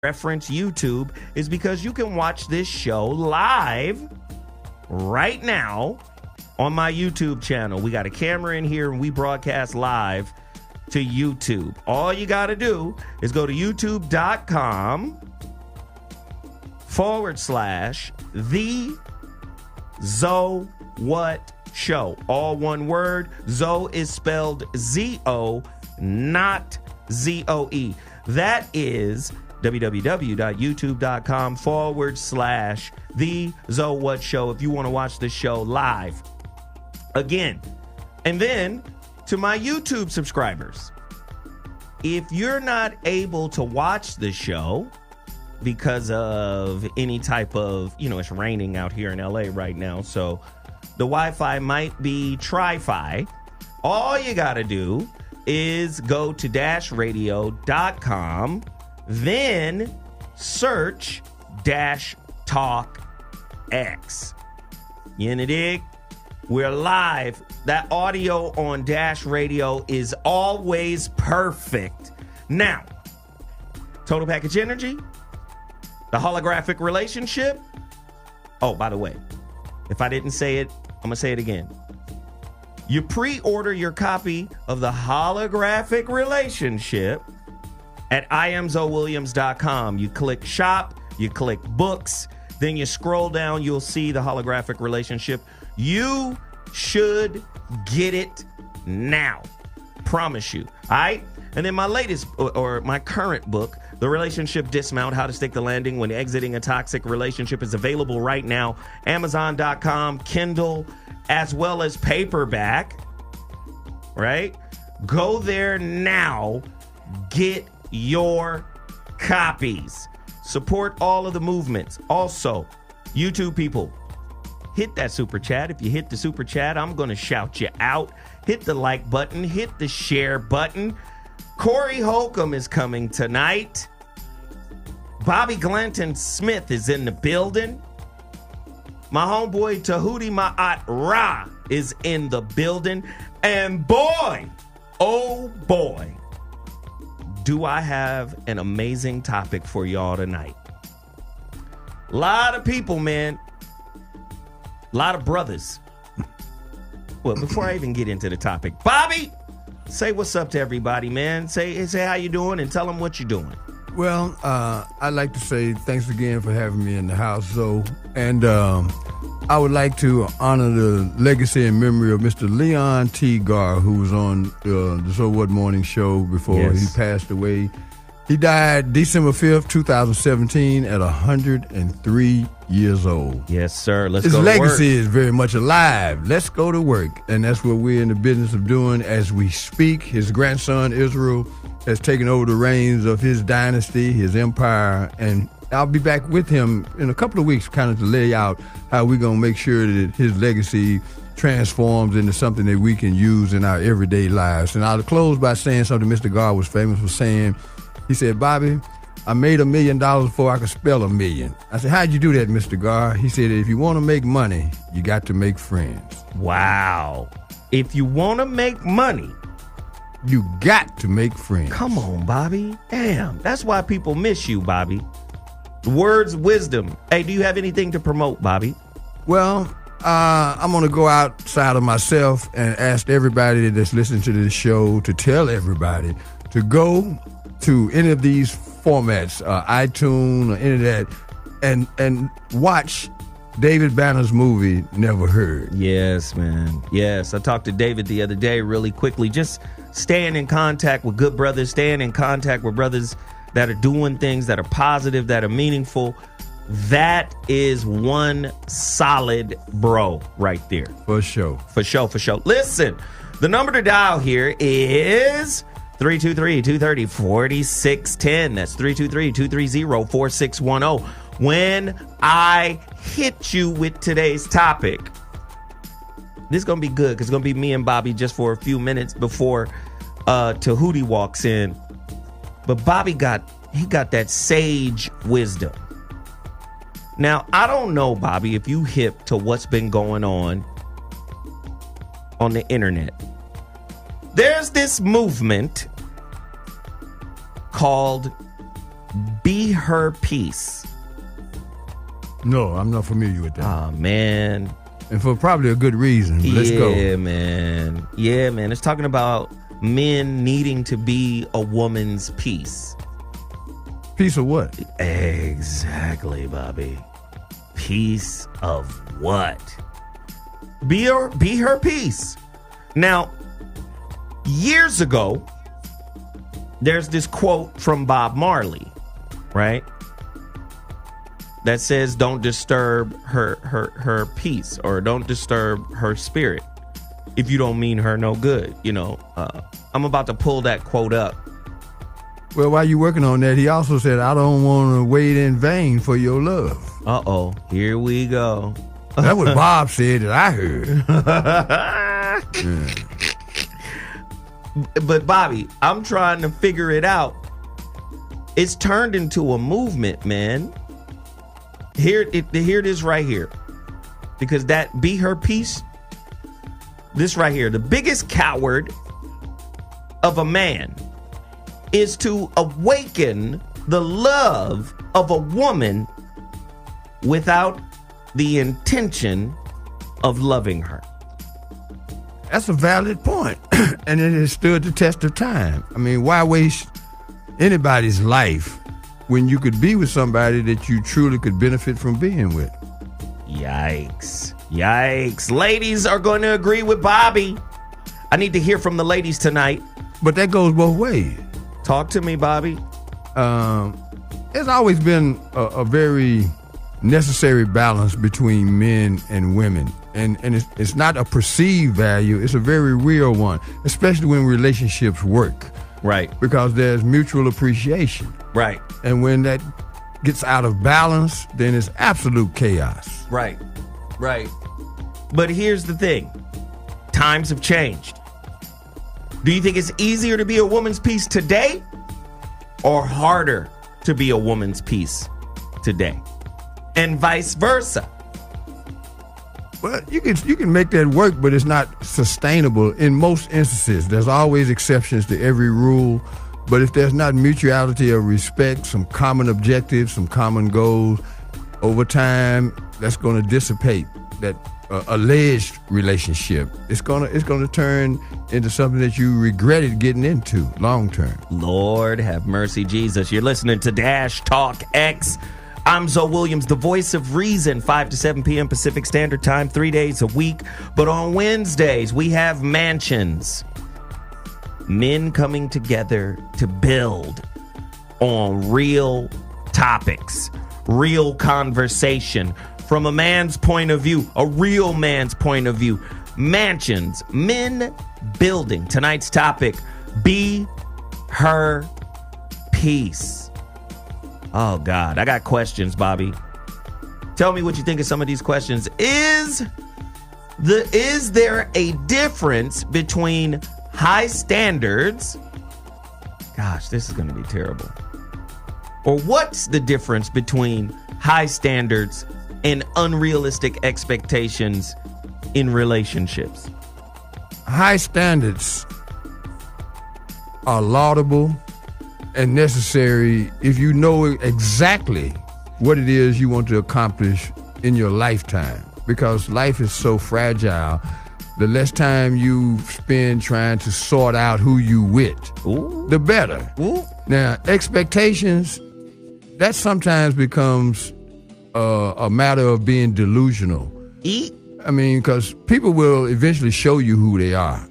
reference YouTube is because you can watch this show live right now on my YouTube channel. We got a camera in here and we broadcast live to YouTube. All you got to do is go to youtube.com/The Zo What Show. All one word. Zo is spelled Z-O, not Z-O-E. That is www.youtube.com/The Zo What Show if you want to watch the show live. Again, and then to my YouTube subscribers, if you're not able to watch the show because of any type of, it's raining out here in LA right now, so the Wi-Fi might be tri-fi, all you got to do is go to dashradio.com, then search Talk X. You in the dig? We're live. That audio on Dash Radio is always perfect. Now, total package energy, the holographic relationship. Oh, by the way, if I didn't say it, I'm going to say it again. You pre-order your copy of the holographic relationship at IamZoWilliams.com. You click shop, you click books, then you scroll down, you'll see the holographic relationship. You should get it now. Promise you. All right? And then my latest or my current book, The Relationship Dismount, How to Stick the Landing When Exiting a Toxic Relationship, is available right now. Amazon.com, Kindle, as well as paperback. Right? Go there now. Get your copies. Support all of the movements. Also, YouTube people, hit that super chat. If you hit the super chat, I'm going to shout you out. Hit the like button. Hit the share button. Corey Holcomb is coming tonight. Bobby Glanton Smith is in the building. My homeboy Tahuti Ma'at Ra is in the building. And boy, oh boy, do I have an amazing topic for y'all tonight. A lot of people, man. A lot of brothers. Well, before I even get into the topic, Bobby, say what's up to everybody, man. Say how you doing and tell them what you're doing. Well, I'd like to say thanks again for having me in the house, Zoe. And I would like to honor the legacy and memory of Mr. Leon T. Garr, who was on the So What Morning Show before he passed away. He died December 5th, 2017 at 103 years old. Yes, sir. Let's go to work. His legacy is very much alive. Let's go to work. And that's what we're in the business of doing as we speak. His grandson, Israel, has taken over the reins of his dynasty, his empire, and I'll be back with him in a couple of weeks kind of to lay out how we're going to make sure that his legacy transforms into something that we can use in our everyday lives. And I'll close by saying something Mr. Garr was famous for saying. He said, Bobby, I made $1 million before I could spell $1 million. I said, how'd you do that, Mr. Garr? He said, if you want to make money, you got to make friends. Wow. If you want to make money, you got to make friends. Come on, Bobby. Damn. That's why people miss you, Bobby. Words of wisdom. Hey, do you have anything to promote, Bobby? Well, I'm going to go outside of myself and ask everybody that's listening to this show to tell everybody to go to any of these formats, iTunes or any of that, and watch David Banner's movie, Never Heard. Yes, man. Yes, I talked to David the other day really quickly. Just staying in contact with good brothers, staying in contact with brothers that are doing things that are positive, that are meaningful. That is one solid bro right there. For sure. For sure, for sure. Listen, the number to dial here is 323-230-4610. That's 323-230-4610. When I hit you with today's topic, this is going to be good because it's going to be me and Bobby just for a few minutes before Tahuti walks in. But Bobby got that sage wisdom. Now, I don't know, Bobby, if you hip to what's been going on the internet. There's this movement called Be her peace. No, I'm not familiar with that. Oh, man. And for probably a good reason. Let's go. Yeah, man. Yeah, man. It's talking about men needing to be a woman's peace. Peace of what? Exactly, Bobby. Peace of what? Be her peace. Now, years ago, there's this quote from Bob Marley, right? That says, don't disturb her peace, or don't disturb her spirit if you don't mean her no good. You know, I'm about to pull that quote up. Well, while you're working on that, he also said, I don't want to wait in vain for your love. Uh-oh, here we go. That's what Bob said that I heard. But Bobby, I'm trying to figure it out. It's turned into a movement, man. Here it is right here. Because that be her peace, this right here, the biggest coward of a man is to awaken the love of a woman without the intention of loving her. That's a valid point. And it has stood the test of time. I mean, why waste anybody's life when you could be with somebody that you truly could benefit from being with? Yikes. Yikes. Ladies are going to agree with Bobby. I need to hear from the ladies tonight. But that goes both ways. Talk to me, Bobby. There's always been a very necessary balance between men and women. And it's not a perceived value, it's a very real one, especially when relationships work. Right. Because there's mutual appreciation. Right. And when that gets out of balance, then it's absolute chaos. Right. Right. But here's the thing. Times have changed. Do you think it's easier to be a woman's peace today or harder to be a woman's peace today? And vice versa. Well, you can make that work, but it's not sustainable in most instances. There's always exceptions to every rule. But if there's not mutuality of respect, some common objectives, some common goals, over time, that's going to dissipate that alleged relationship. It's gonna turn into something that you regretted getting into long term. Lord have mercy, Jesus. You're listening to Dash Talk X. I'm Zoe Williams, the voice of reason, 5 to 7 p.m. Pacific Standard Time, 3 days a week. But on Wednesdays, we have mansions. Men coming together to build on real topics, real conversation from a man's point of view, a real man's point of view. Mansions, men building. Tonight's topic, be her peace. Oh, God, I got questions, Bobby. Tell me what you think of some of these questions. Is there a difference between high standards? Gosh, this is going to be terrible. Or what's the difference between high standards and unrealistic expectations in relationships? High standards are laudable and necessary if you know exactly what it is you want to accomplish in your lifetime. Because life is so fragile, the less time you spend trying to sort out who you with, the better. Ooh. Now, expectations, that sometimes becomes a matter of being delusional. I mean, because people will eventually show you who they are.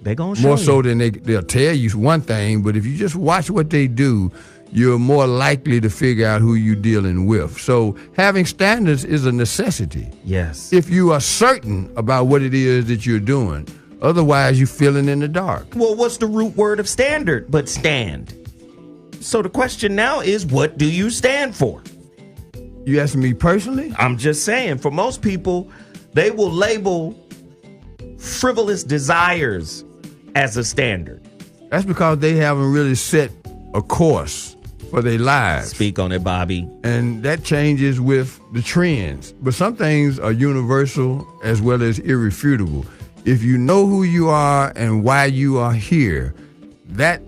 They gonna show more you. so than they'll tell you one thing, but if you just watch what they do, you're more likely to figure out who you're dealing with. So having standards is a necessity. Yes. If you are certain about what it is that you're doing. Otherwise, you're feeling in the dark. Well, what's the root word of standard but stand? So the question now is, what do you stand for? You asking me personally? I'm just saying, for most people, they will label frivolous desires as a standard. That's because they haven't really set a course for their lives. Speak on it, Bobby. And that changes with the trends. But some things are universal as well as irrefutable. If you know who you are and why you are here, that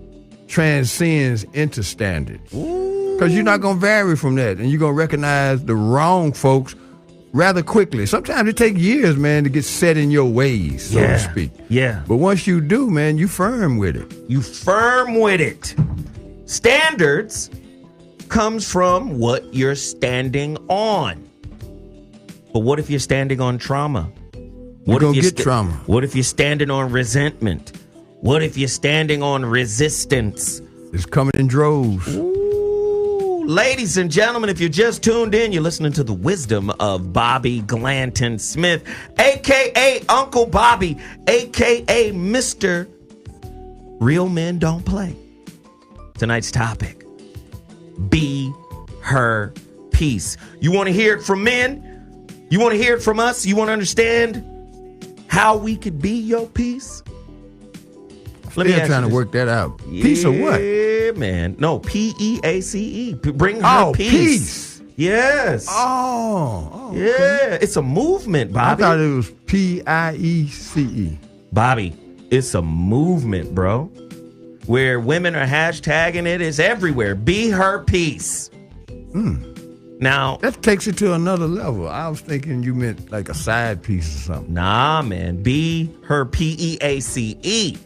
transcends into standards. Ooh, Because you're not going to vary from that. And you're going to recognize the wrong folks rather quickly. Sometimes it takes years, man, to get set in your ways, so to speak. Yeah. But once you do, man, you firm with it. You firm with it. Standards comes from what you're standing on. But what if you're standing on trauma? You're going to get trauma. What if you're standing on resentment? What if you're standing on resistance? It's coming in droves. Ooh, ladies and gentlemen, if you just tuned in, you're listening to the wisdom of Bobby Glanton Smith, a.k.a. Uncle Bobby, a.k.a. Mr. Real Men Don't Play. Tonight's topic, be her peace. You want to hear it from men? You want to hear it from us? You want to understand how we could be your peace? Let me trying to work that out. Peace of what? Yeah, man. No, P-E-A-C-E. Bring her peace. Yes. Oh. Yeah. Okay. It's a movement, Bobby. I thought it was P-I-E-C-E. Bobby, it's a movement, bro. Where women are hashtagging it. It's everywhere. Be her peace. Now, that takes it to another level. I was thinking you meant like a side piece or something. Nah, man. Be her P-E-A-C-E.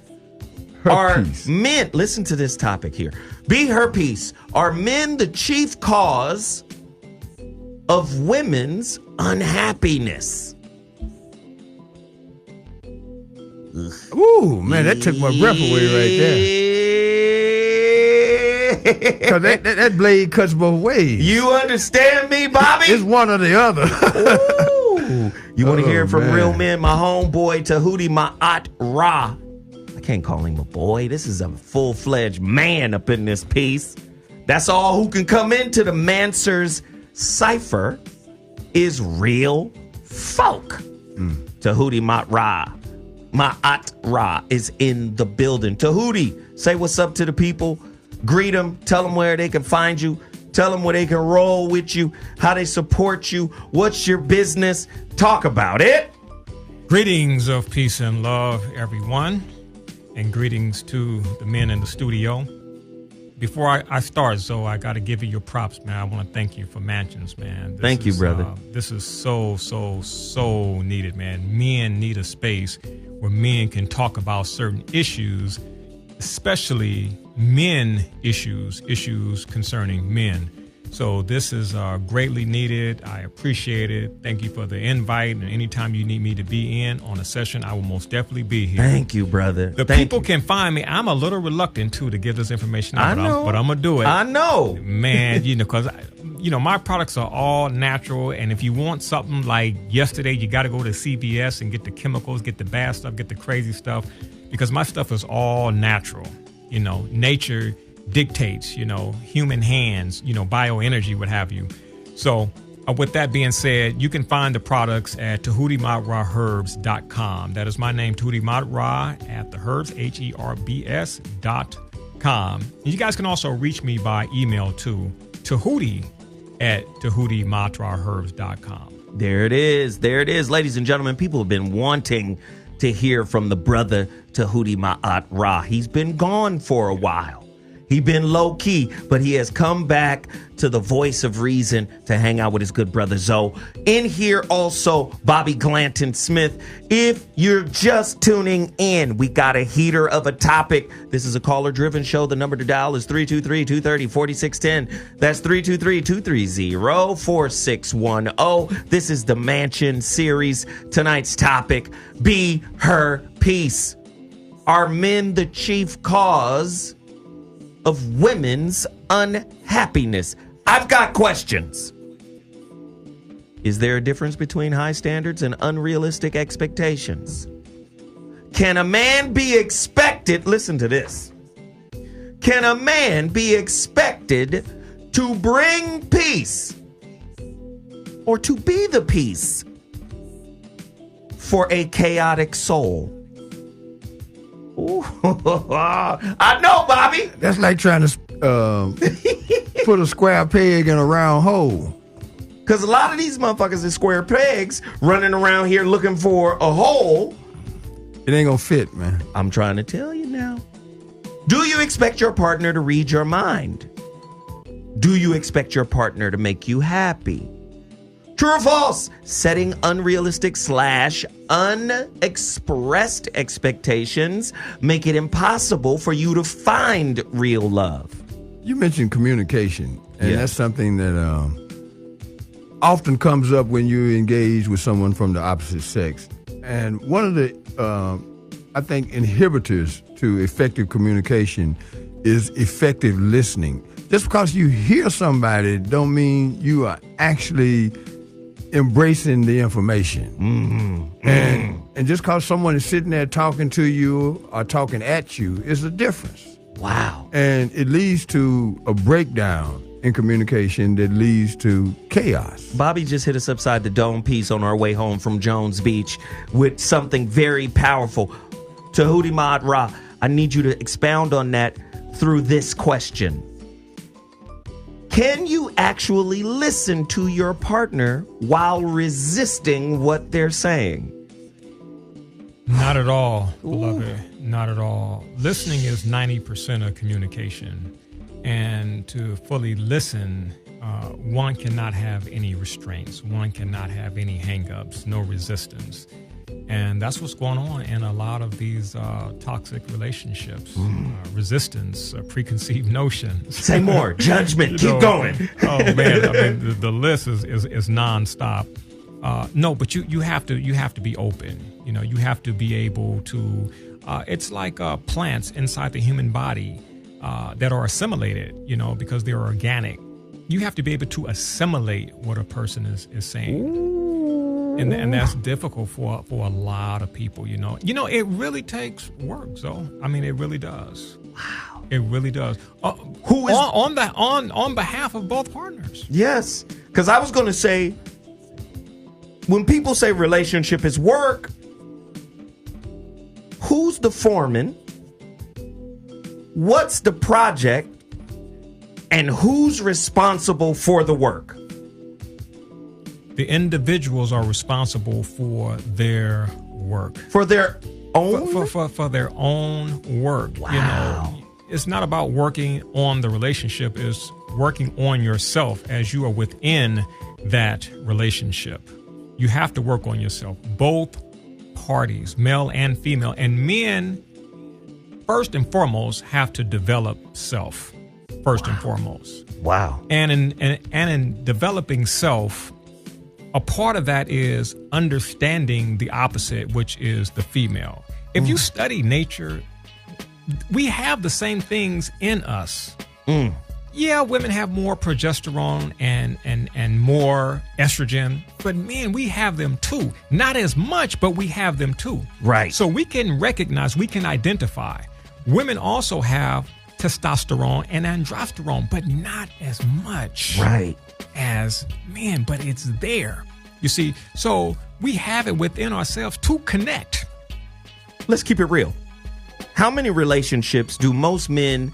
Are men, listen to this topic here. Be her peace. Are men the chief cause of women's unhappiness? Ooh, man, that took my breath away right there. Because that blade cuts both ways. You understand me, Bobby? It's one or the other. Ooh. You want to hear from real men? My homeboy, Tahuti Ma'at Ra. I can't call him a boy. This is a full-fledged man up in this piece. That's all who can come into the Mansur's cipher is real folk. Tahuti Ma'at Ra. Ma'at Ra is in the building. Tahuti, say what's up to the people. Greet them. Tell them where they can find you. Tell them where they can roll with you, how they support you. What's your business? Talk about it. Greetings of peace and love, everyone. And greetings to the men in the studio. Before I start, Zoe, I got to give you your props, man. I want to thank you for Mansions, man. Thank you, brother. This is so needed, man. Men need a space where men can talk about certain issues, especially men issues concerning men. So this is greatly needed. I appreciate it. Thank you for the invite. And anytime you need me to be in on a session, I will most definitely be here. Thank you, brother. The people can find me. I'm a little reluctant, too, to give this information out. I know. But I'm going to do it. I know. Man, because, my products are all natural. And if you want something like yesterday, you got to go to CVS and get the chemicals, get the bad stuff, get the crazy stuff. Because my stuff is all natural. Nature dictates, human hands, bioenergy, what have you. So with that being said, you can find the products at TahutiMa'atRaHerbs.com. That is my name, Tahuti Ma'at Ra at the Herbs, HERBS.com. And you guys can also reach me by email too, Tahuti at TahutiMa'atRaHerbs.com. There it is. Ladies and gentlemen, people have been wanting to hear from the brother Tahuti Ma'at Ra. He's been gone for a while. He's been low key, but he has come back to the voice of reason to hang out with his good brother Zoe. In here also, Bobby Glanton Smith. If you're just tuning in, we got a heater of a topic. This is a caller-driven show. The number to dial is 323-230-4610. That's 323-230-4610. This is the Mansion series. Tonight's topic, be her peace. Are men the chief cause of women's unhappiness? I've got questions. Is there a difference between high standards and unrealistic expectations? Can a man be expected, listen to this, can a man be expected to bring peace or to be the peace for a chaotic soul? Ooh, I know, Bobby. That's like trying to put a square peg in a round hole. Because a lot of these motherfuckers is square pegs running around here looking for a hole. It ain't gonna fit, man. I'm trying to tell you now. Do you expect your partner to read your mind? Do you expect your partner to make you happy? True or false? Setting unrealistic / unexpressed expectations make it impossible for you to find real love. You mentioned communication, and that's something that often comes up when you engage with someone from the opposite sex. And one of the, I think, inhibitors to effective communication is effective listening. Just because you hear somebody don't mean you are actually embracing the information. Mm-hmm. And just because someone is sitting there talking to you or talking at you is a difference. Wow. And it leads to a breakdown in communication that leads to chaos. Bobby just hit us upside the dome piece on our way home from Jones Beach with something very powerful. Tahuti Ma'at Ra, I need you to expound on that through this question. Can you actually listen to your partner while resisting what they're saying? Not at all, beloved. Not at all. Listening is 90% of communication. And to fully listen, one cannot have any restraints. One cannot have any hang-ups, no resistance. And that's what's going on in a lot of these toxic relationships. Resistance, preconceived notions. Say more. Judgment. Keep going. Oh, man. I mean, the list is nonstop. No, but you have to be open. You have to be able to. It's like plants inside the human body that are assimilated. Because they're organic. You have to be able to assimilate what a person is saying. And that's difficult for a lot of people. It really takes work. So I mean, it really does. Wow. It really does. Who is on behalf of both partners? Yes, because I was going to say, when people say relationship is work, who's the foreman? What's the project? And who's responsible for the work? The individuals are responsible for their work. For their own? For their own work. Wow. It's not about working on the relationship. It's working on yourself as you are within that relationship. You have to work on yourself. Both parties, male and female. And men, first and foremost, have to develop self. First and foremost. Wow. And in developing self, a part of that is understanding the opposite, which is the female. If you study nature, we have the same things in us. Yeah, women have more progesterone and more estrogen, but men, we have them too. Not as much, but we have them too. Right. So we can recognize, we can identify. Women also have testosterone and androsterone, but not as much as men, but it's there. You see, so we have it within ourselves to connect. Let's keep it real. How many relationships do most men,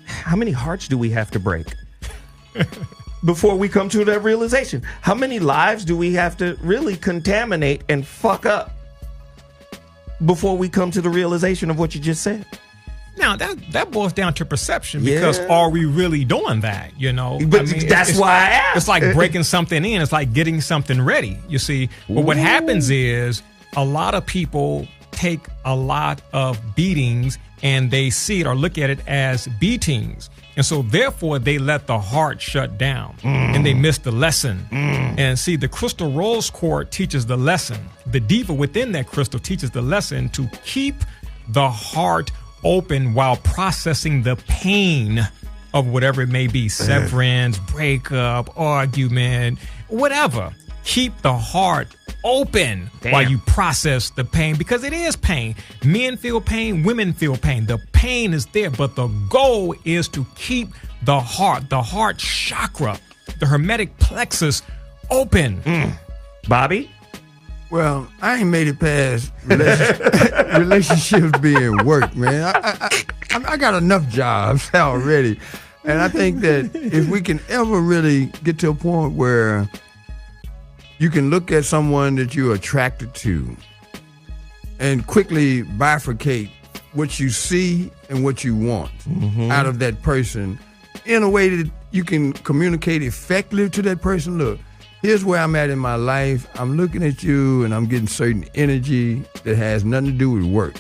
how many hearts do we have to break before we come to that realization? How many lives do we have to really contaminate and fuck up before we come to the realization of what you just said? Now, that boils down to perception, because are we really doing that, But that's why I asked. It's like breaking something in. It's like getting something ready, you see. But what happens is a lot of people take a lot of beatings and they see it or look at it as beatings. And so therefore they let the heart shut down and they miss the lesson. And see, the crystal rose quartz teaches the lesson. The diva within that crystal teaches the lesson to keep the heart open while processing the pain of whatever it may be, severance, breakup, argument, whatever. Keep the heart open while you process the pain, because it is pain. Men feel pain, women feel pain. The pain is there, but the goal is to keep the heart chakra, the hermetic plexus open. Bobby? Well, I ain't made it past relationships being work, man. I got enough jobs already. And I think that if we can ever really get to a point where you can look at someone that you're attracted to and quickly bifurcate what you see and what you want out of that person, in a way that you can communicate effectively to that person. Look, here's where I'm at in my life. I'm looking at you and I'm getting certain energy that has nothing to do with work.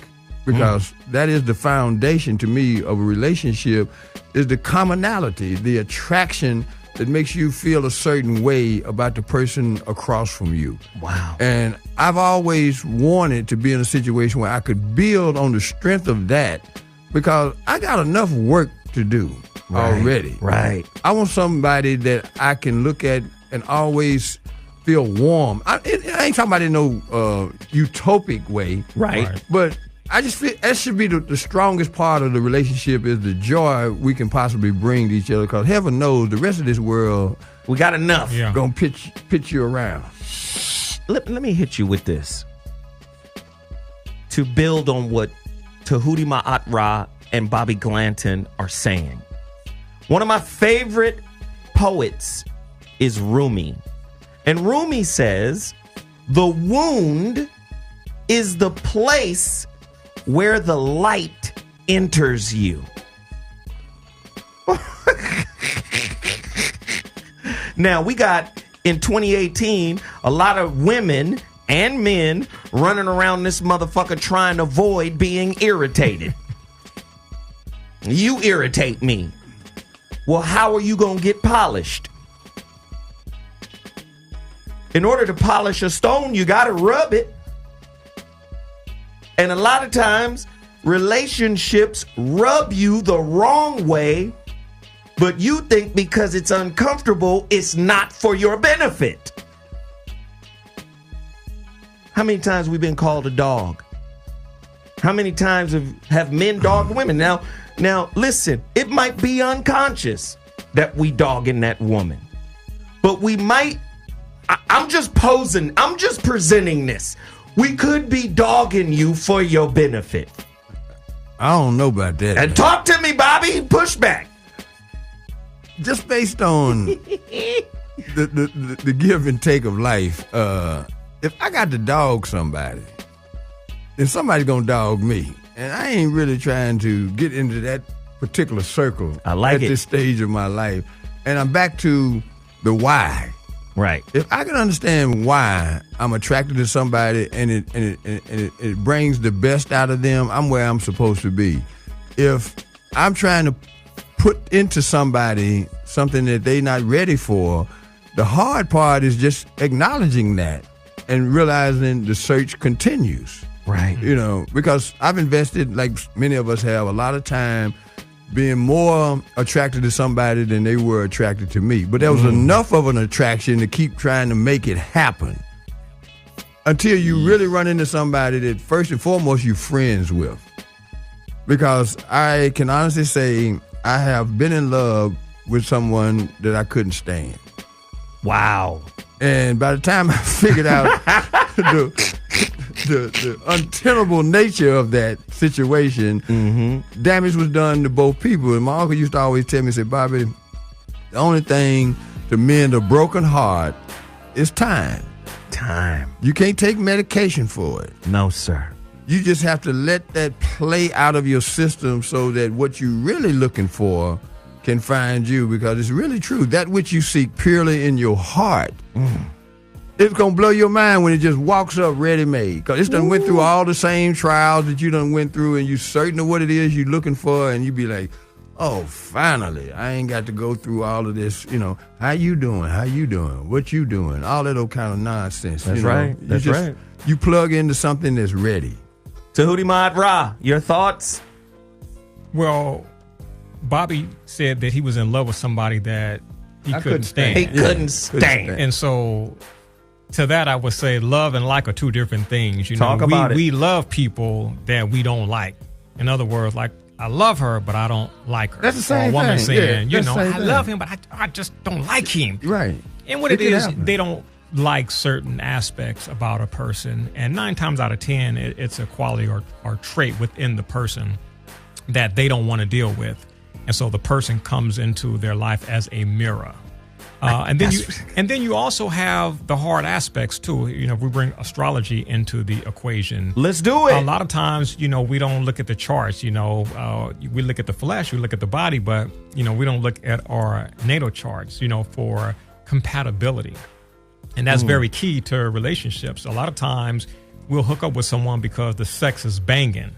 Because that is the foundation to me of a relationship, is the commonality, the attraction that makes you feel a certain way about the person across from you. Wow. And I've always wanted to be in a situation where I could build on the strength of that, because I got enough work to do already. Right. I want somebody that I can look at and always feel warm. I ain't talking about in no utopic way. Right. But I just feel that should be the strongest part of the relationship, is the joy we can possibly bring to each other. Because heaven knows the rest of this world, we got enough. Yeah. Gonna pitch you around. Let me hit you with this. To build on what Tahuti Ma'at Ra and Bobby Glanton are saying. One of my favorite poets is Rumi. And Rumi says, the wound is the place where the light enters you. Now, we got, in 2018, a lot of women and men running around this motherfucker trying to avoid being irritated. You irritate me. Well, how are you going to get polished? In order to polish a stone, you got to rub it. And a lot of times, relationships rub you the wrong way, but you think because it's uncomfortable, it's not for your benefit. How many times we've been called a dog? How many times have men dogged women? Now, listen, it might be unconscious that we dogging that woman, but we might, I'm just presenting this. We could be dogging you for your benefit. I don't know about that. And talk to me, Bobby. Push back. Just based on the give and take of life, if I got to dog somebody, then somebody's going to dog me. And I ain't really trying to get into that particular circle at this stage of my life. And I'm back to the why. Right. If I can understand why I'm attracted to somebody and it brings the best out of them, I'm where I'm supposed to be. If I'm trying to put into somebody something that they're not ready for, the hard part is just acknowledging that and realizing the search continues. Right. You know, because I've invested, like many of us have, a lot of time being more attracted to somebody than they were attracted to me. But there was enough of an attraction to keep trying to make it happen until you really run into somebody that first and foremost you're friends with. Because I can honestly say I have been in love with someone that I couldn't stand. Wow. And by the time I figured out the untenable nature of that situation, damage was done to both people. And my uncle used to always tell me, say, Bobby, the only thing to mend a broken heart is time. Time. You can't take medication for it. No, sir. You just have to let that play out of your system so that what you're really looking for can find you, because it's really true. That which you seek purely in your heart, it's going to blow your mind when it just walks up ready-made. Because it's done went through all the same trials that you done went through, and you certain of what it is you're looking for, and you be like, oh, finally, I ain't got to go through all of this, you know, how you doing, what you doing, all that old kind of nonsense. That's right, that's right. You plug into something that's ready. Tahuti Ma'at Ra, your thoughts? Well, Bobby said that he was in love with somebody that he couldn't stand. He couldn't stand. And so to that, I would say love and like are two different things. You Talk know, about it. We love people that we don't like. In other words, like, I love her, but I don't like her. That's the same or a woman thing. saying, Yeah, you know, I thing. love him, but I just don't like him. Right. And what it is, they don't like certain aspects about a person. And 9 times out of 10, it's a quality or trait within the person that they don't want to deal with. And so the person comes into their life as a mirror. And then you also have the hard aspects too. You know, we bring astrology into the equation. Let's do it. A lot of times, you know, we don't look at the charts. You know, we look at the flesh, we look at the body, but you know, we don't look at our natal charts. You know, for compatibility, and that's very key to relationships. A lot of times, we'll hook up with someone because the sex is banging.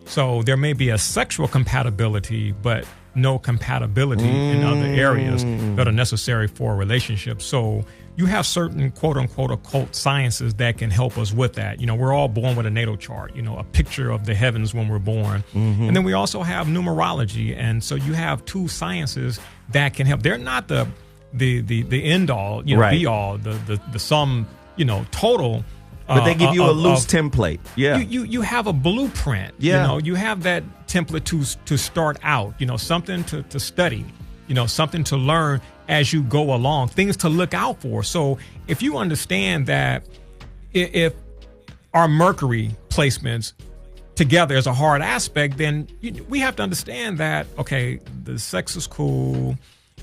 So there may be a sexual compatibility, but no compatibility in other areas that are necessary for a relationship. So you have certain quote unquote occult sciences that can help us with that. You know, we're all born with a natal chart, you know, a picture of the heavens when we're born. And then we also have numerology. And so you have two sciences that can help. They're not the end all, you know, be all, the sum, you know, total. But they give you a loose template. Yeah. You have a blueprint. Yeah. You know, you have that template to start out, you know, something to study, you know, something to learn as you go along, things to look out for. So if you understand that if our Mercury placements together is a hard aspect, then we have to understand that, okay, the sex is cool.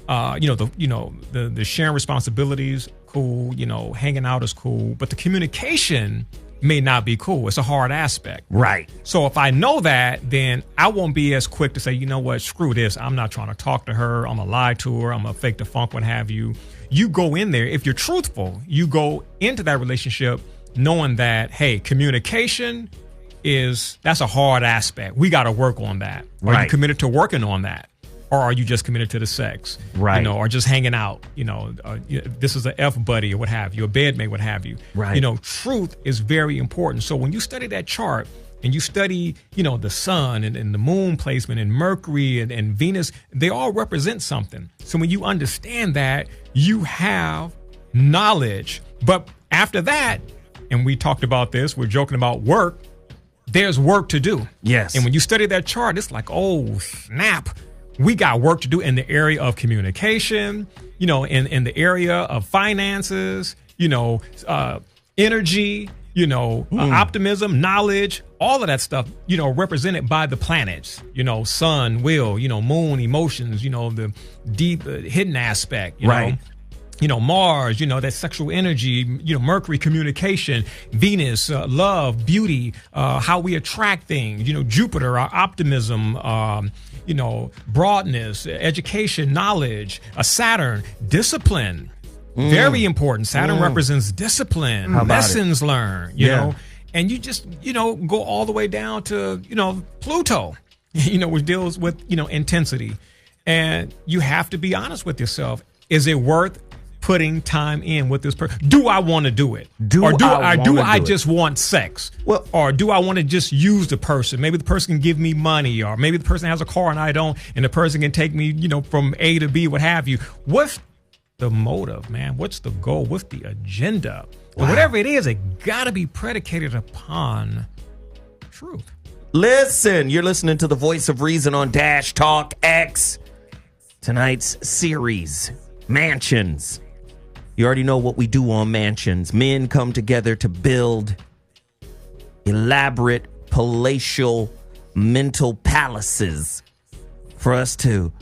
The sharing responsibilities, cool, you know, hanging out is cool, but the communication may not be cool. It's a hard aspect. Right. So if I know that, then I won't be as quick to say, you know what, screw this. I'm not trying to talk to her. I'm going to lie to her. I'm going to fake the funk, what have you. You go in there. If you're truthful, you go into that relationship knowing that, hey, communication that's a hard aspect. We got to work on that. Are you committed to working on that? Or are you just committed to the sex? Right. You know, or just hanging out, you know, this is a F buddy or what have you, a bedmate, what have you. Right. You know, truth is very important. So when you study that chart and you study, you know, the sun and the moon placement and Mercury and Venus, they all represent something. So when you understand that, you have knowledge. But after that, and we talked about this, we're joking about work, there's work to do. Yes. And when you study that chart, it's like, oh, snap. We got work to do in the area of communication, you know, in the area of finances, you know, energy, you know, optimism, knowledge, all of that stuff, you know, represented by the planets, you know, sun, will, you know, moon, emotions, you know, the deep hidden aspect, you know. You know, Mars, you know, that sexual energy, you know, Mercury, communication, Venus, love, beauty, how we attract things, you know, Jupiter, our optimism, you know, broadness, education, knowledge, Saturn, discipline, very important. Saturn represents discipline, lessons learned, you know, and you just, you know, go all the way down to, you know, Pluto, you know, which deals with, you know, intensity. And you have to be honest with yourself. Is it worth putting time in with this person? Do I want to do it? Do I just want sex? Well, or do I want to just use the person? Maybe the person can give me money, or maybe the person has a car and I don't, and the person can take me, you know, from A to B, what have you. What's the motive, man? What's the goal? What's the agenda? Wow. Whatever it is, it got to be predicated upon truth. Listen, you're listening to the voice of reason on Dash Talk X. Tonight's series, Mansions. You already know what we do on Mansions. Men come together to build elaborate palatial mental palaces for us to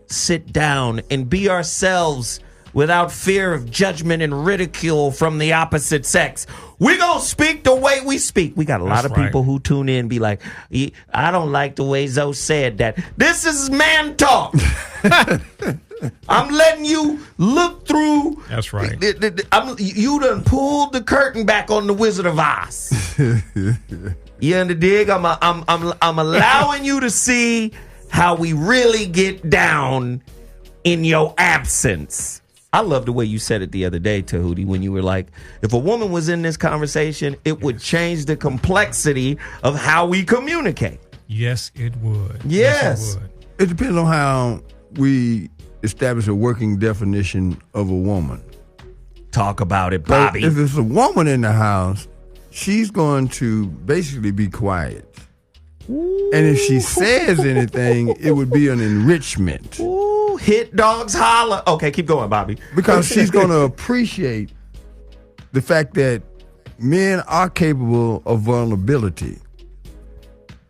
sit down and be ourselves without fear of judgment and ridicule from the opposite sex. We're going to speak the way we speak. We got a lot of people who tune in and be like, I don't like the way Zoe said that. This is man talk. I'm letting you look through. That's right. You done pulled the curtain back on the Wizard of Oz. You under dig? I'm allowing you to see how we really get down in your absence. I love the way you said it the other day, Tahuti, when you were like, if a woman was in this conversation, it would change the complexity of how we communicate. Yes, it would. Yes. It would. It depends on how we establish a working definition of a woman. Talk about it, Bobby. If it's a woman in the house, she's going to basically be quiet. Ooh. And if she says anything, it would be an enrichment. Ooh, hit dogs holler. Okay, keep going, Bobby. Because she's going to appreciate the fact that men are capable of vulnerability.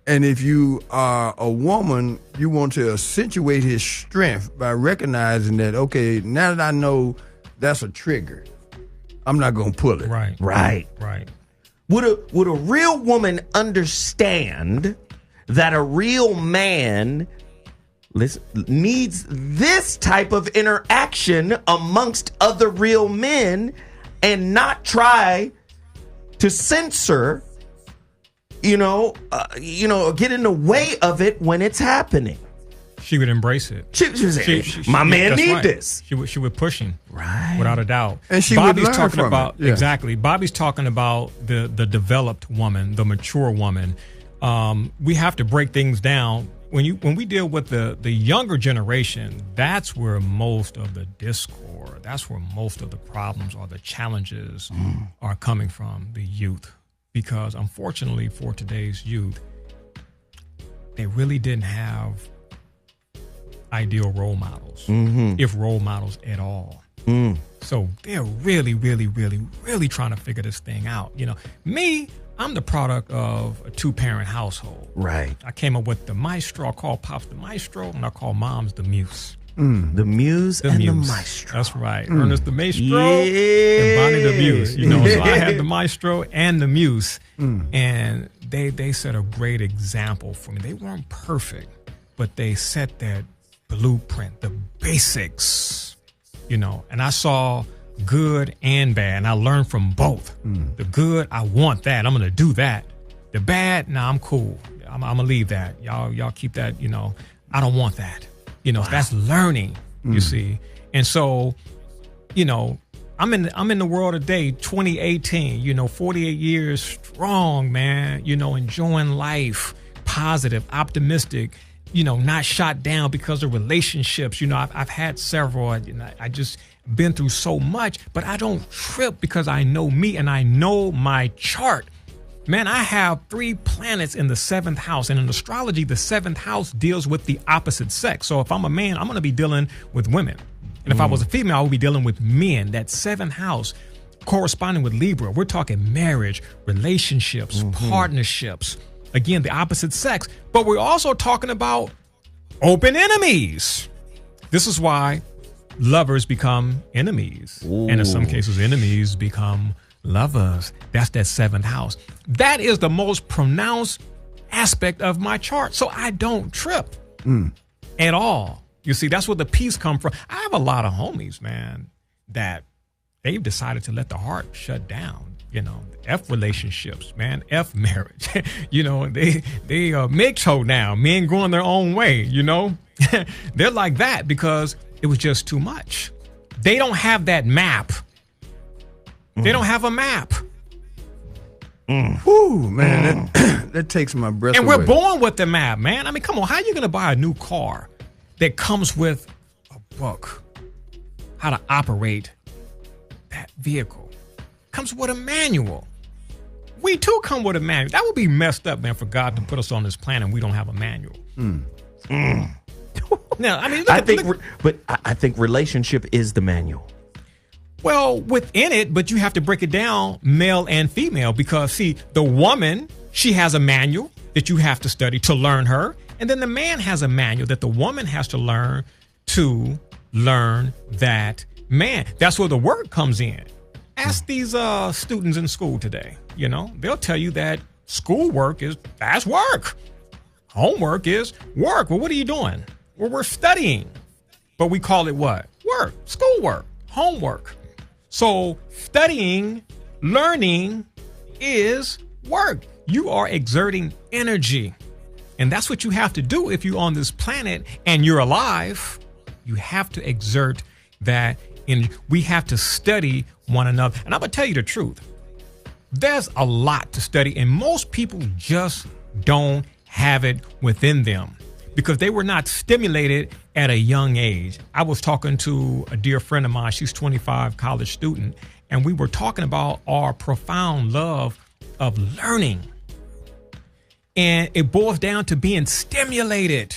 And if you are a woman, you want to accentuate his strength by recognizing that, okay, now that I know that's a trigger, I'm not going to pull it. Right. Would a real woman understand that a real man needs this type of interaction amongst other real men and not try to censor, get in the way of it when it's happening? She would embrace it. She would say, my man need this. She would push him, right, without a doubt. And Bobby's would learn talking from about it. Yeah. Exactly. Bobby's talking about the developed woman, the mature woman. We have to break things down. When we deal with the younger generation, that's where most of the discord, that's where most of the problems or the challenges are coming from, the youth. Because unfortunately for today's youth, they really didn't have ideal role models, if role models at all. So they're really, really, really, really trying to figure this thing out. Me, I'm the product of a 2-parent household. Right. I came up with the maestro. I call Pops the maestro, and I call Moms the muse. The muse and the maestro. That's right. Ernest the maestro and Bonnie the muse. So I had the maestro and the muse. And they set a great example for me. They weren't perfect, but they set that blueprint, the basics, and I saw good and bad, and I learned from both. The good, I want that. I'm going to do that. The bad, nah, I'm cool. I'm going to leave that. Y'all keep that, I don't want that. Wow. That's learning, you see. And so, I'm in the world today, 2018, 48 years strong, man, enjoying life, positive, optimistic, not shot down because of relationships. I've had several, I just been through so much, but I don't trip because I know me and I know my chart. Man, I have 3 planets in the 7th house, and in astrology, the 7th house deals with the opposite sex. So if I'm a man, I'm going to be dealing with women. And if I was a female, I would be dealing with men. That 7th house corresponding with Libra, we're talking marriage, relationships, partnerships. Again, the opposite sex. But we're also talking about open enemies. This is why lovers become enemies. And in some cases, enemies become lovers. That's that 7th house. That is the most pronounced aspect of my chart. So I don't trip at all. You see, that's where the peace come from. I have a lot of homies, man, that they've decided to let the heart shut down. F relationships, man, F marriage. They mix hoe now, men going their own way, They're like that because it was just too much. They don't have that map. They don't have a map. Whew, man, that takes my breath away. And we're born with the map, man. I mean, come on, how are you going to buy a new car that comes with a book, how to operate that vehicle? Comes with a manual. We too come with a manual. That would be messed up, man, for God to put us on this planet and we don't have a manual. Now, I mean, I think relationship is the manual. Well, within it, but you have to break it down male and female because, see, the woman, she has a manual that you have to study to learn her. And then the man has a manual that the woman has to learn that man. That's where the work comes in. Ask these students in school today, they'll tell you that schoolwork that's work. Homework is work. Well, what are you doing? Well, we're studying, but we call it what? Work, schoolwork, homework. So studying, learning is work. You are exerting energy. And that's what you have to do if you're on this planet and you're alive. You have to exert that energy. We have to study one another. And I'm going to tell you the truth. There's a lot to study, and most people just don't have it within them because they were not stimulated at a young age. I was talking to a dear friend of mine. She's 25, college student, and we were talking about our profound love of learning. And it boils down to being stimulated.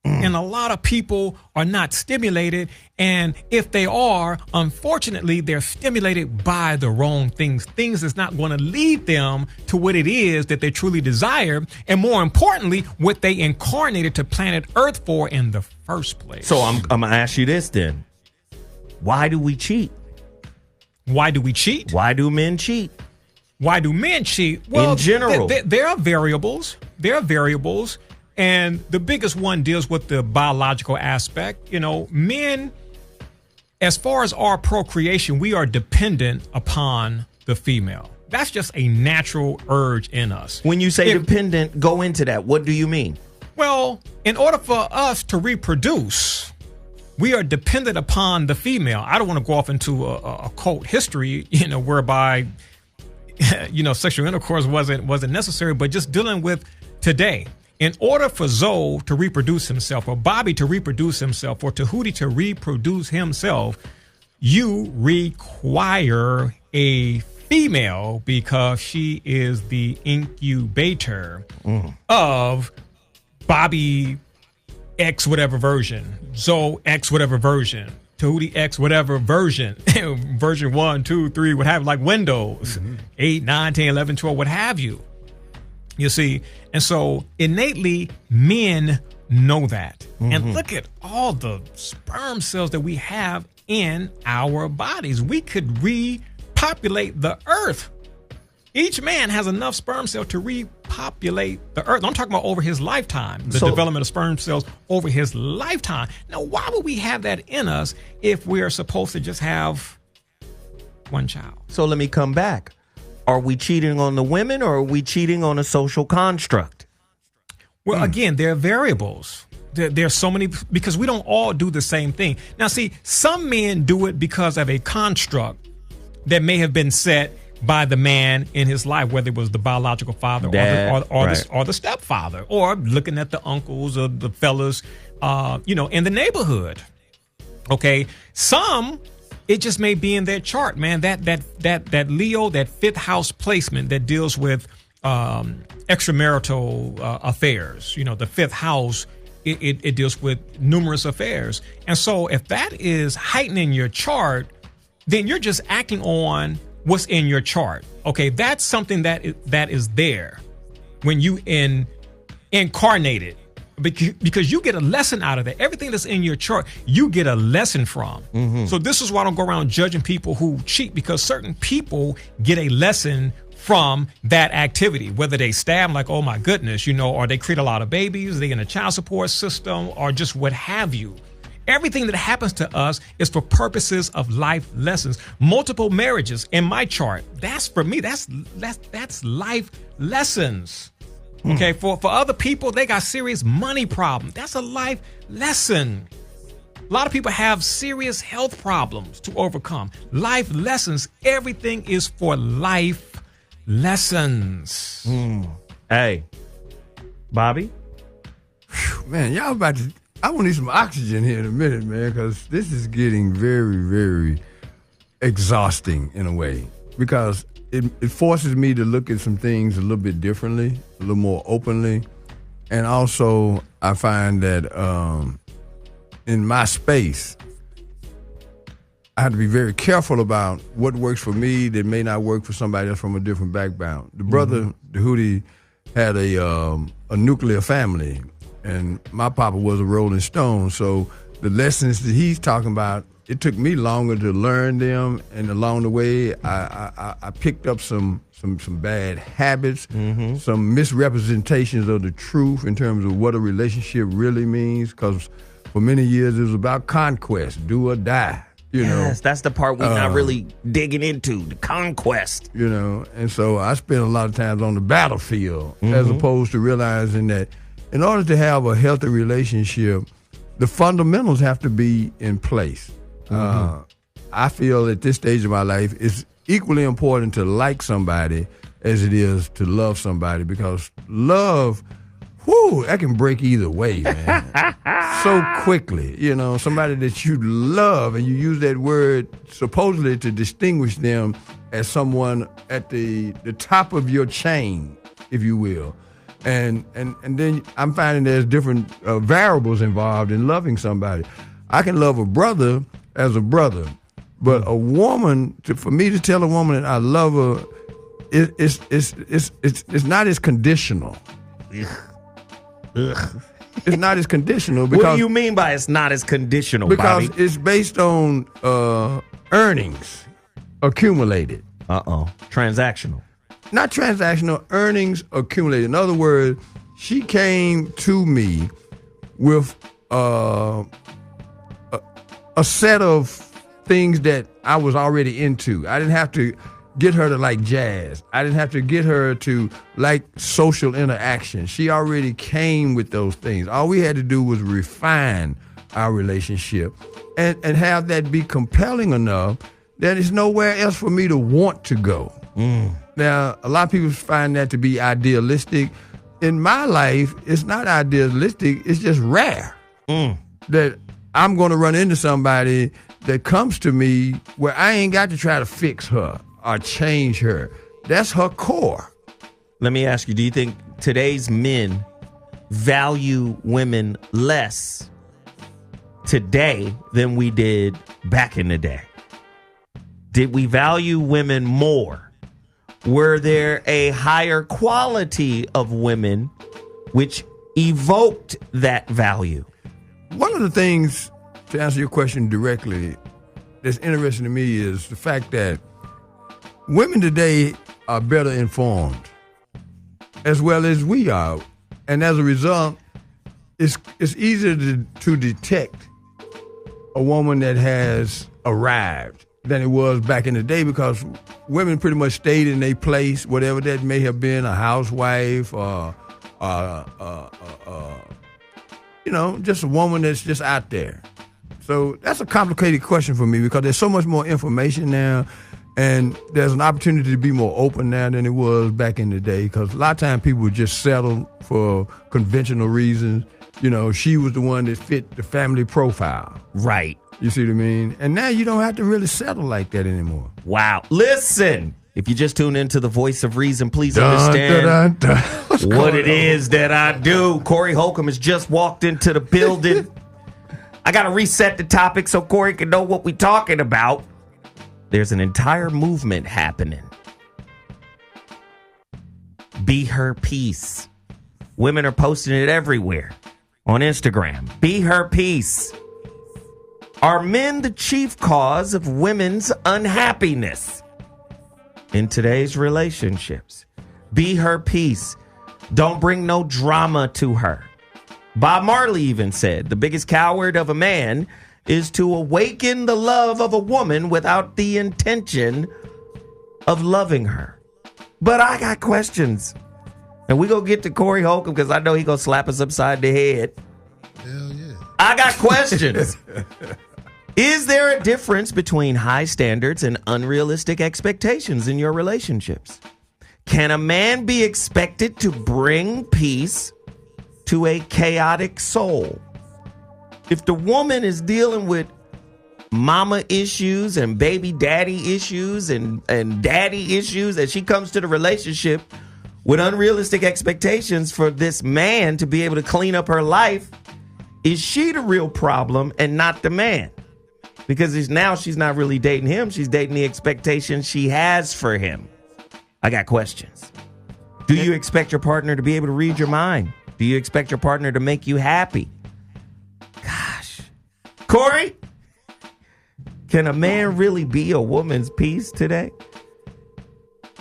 And a lot of people are not stimulated. And if they are, unfortunately, they're stimulated by the wrong things that's not going to lead them to what it is that they truly desire. And more importantly, what they incarnated to planet Earth for in the first place. So I'm going to ask you this then. Why do we cheat? Why do we cheat? Why do men cheat? Why do men cheat? Well, in general, there are variables. There are variables. And the biggest one deals with the biological aspect. You know, men, as far as our procreation, we are dependent upon the female. That's just a natural urge in us. When you say dependent, go into that. What do you mean? Well, in order for us to reproduce, we are dependent upon the female. I don't want to go off into a cult history, whereby, sexual intercourse wasn't necessary, but just dealing with today. In order for Zoe to reproduce himself, or Bobby to reproduce himself, or Tahuti to reproduce himself, you require a female because she is the incubator of Bobby X whatever version, Zoe X whatever version, Tahuti X whatever version, version 1, 2, 3, what have you, like Windows, 8, 9, 10, 11, 12, what have you. You see, and so innately men know that. And look at all the sperm cells that we have in our bodies. We could repopulate the earth. Each man has enough sperm cell to repopulate the earth. I'm talking about over his lifetime, the development of sperm cells over his lifetime. Now, why would we have that in us if we're supposed to just have one child? So let me come back. Are we cheating on the women, or are we cheating on a social construct? Well, again, there are variables. There's so many, because we don't all do the same thing. Now, see, some men do it because of a construct that may have been set by the man in his life, whether it was the biological father or the stepfather, or looking at the uncles or the fellas, in the neighborhood. Okay, some. It just may be in their chart, man. That Leo, that fifth house placement that deals with extramarital affairs. The fifth house, it deals with numerous affairs. And so if that is heightening your chart, then you're just acting on what's in your chart. Okay, that's something that is there when you incarnate it. Because you get a lesson out of that. Everything that's in your chart, you get a lesson from. So this is why I don't go around judging people who cheat, because certain people get a lesson from that activity, whether they stab like, oh my goodness, or they create a lot of babies, they in a child support system, or just what have you. Everything that happens to us is for purposes of life lessons. Multiple marriages in my chart, that's for me, that's life lessons. Okay, for other people, they got serious money problems. That's a life lesson. A lot of people have serious health problems to overcome. Life lessons. Everything is for life lessons. Hey, Bobby? Whew, man, y'all about to... I want to need some oxygen here in a minute, man, because this is getting very, very exhausting in a way. Because it forces me to look at some things a little bit differently, a little more openly. And also, I find that in my space, I have to be very careful about what works for me that may not work for somebody else from a different background. The brother, Djehuty, had a nuclear family, and my papa was a Rolling Stone. So the lessons that he's talking about, it took me longer to learn them, and along the way, I picked up some bad habits, some misrepresentations of the truth in terms of what a relationship really means. Because for many years, it was about conquest, do or die. Yes, that's the part we're not really digging into, the conquest. And so I spent a lot of times on the battlefield, as opposed to realizing that in order to have a healthy relationship, the fundamentals have to be in place. I feel at this stage of my life, it's equally important to like somebody as it is to love somebody, because love, that can break either way, man. So quickly, somebody that you love, and you use that word supposedly to distinguish them as someone at the top of your chain, if you will. And then I'm finding there's different variables involved in loving somebody. I can love a brother as a brother, but a woman, for me to tell a woman that I love her, it's not as conditional. It's not as conditional. Because, what do you mean by it's not as conditional, because Bobby? it's based on earnings accumulated. Transactional. Not transactional, earnings accumulated. In other words, she came to me with a set of things that I was already into. I didn't have to get her to like jazz. I didn't have to get her to like social interaction. She already came with those things. All we had to do was refine our relationship and have that be compelling enough that there's nowhere else for me to want to go. Now, a lot of people find that to be idealistic. In my life, it's not idealistic. It's just rare that I'm going to run into somebody that comes to me where I ain't got to try to fix her or change her. That's her core. Let me ask you, do you think today's men value women less today than we did back in the day? Did we value women more? Were there a higher quality of women which evoked that value? One of the things, to answer your question directly, that's interesting to me is the fact that women today are better informed, as well as we are. And as a result, it's easier to detect a woman that has arrived than it was back in the day, because women pretty much stayed in their place, whatever that may have been, a housewife or just a woman that's just out there. So that's a complicated question for me, because there's so much more information now, and there's an opportunity to be more open now than it was back in the day, because a lot of times people would just settle for conventional reasons. You know, she was the one that fit the family profile. Right. You see what I mean? And now you don't have to really settle like that anymore. Wow. Listen, if you just tune into the voice of reason, please understand what it is that I do. Corey Holcomb has just walked into the building. I got to reset the topic so Corey can know what we're talking about. There's an entire movement happening. Be her peace. Women are posting it everywhere on Instagram. Be her peace. Are men the chief cause of women's unhappiness in today's relationships? Be her peace. Don't bring no drama to her. Bob Marley even said, the biggest coward of a man is to awaken the love of a woman without the intention of loving her. But I got questions. And we gonna get to Corey Holcomb, because I know he gonna slap us upside the head. Hell yeah. I got questions. Is there a difference between high standards and unrealistic expectations in your relationships? Can a man be expected to bring peace to a chaotic soul? If the woman is dealing with mama issues and baby daddy issues and daddy issues, and she comes to the relationship with unrealistic expectations for this man to be able to clean up her life, is she the real problem and not the man? Because now she's not really dating him. She's dating the expectations she has for him. I got questions. Do you expect your partner to be able to read your mind? Do you expect your partner to make you happy? Gosh. Corey, can a man really be a woman's peace today?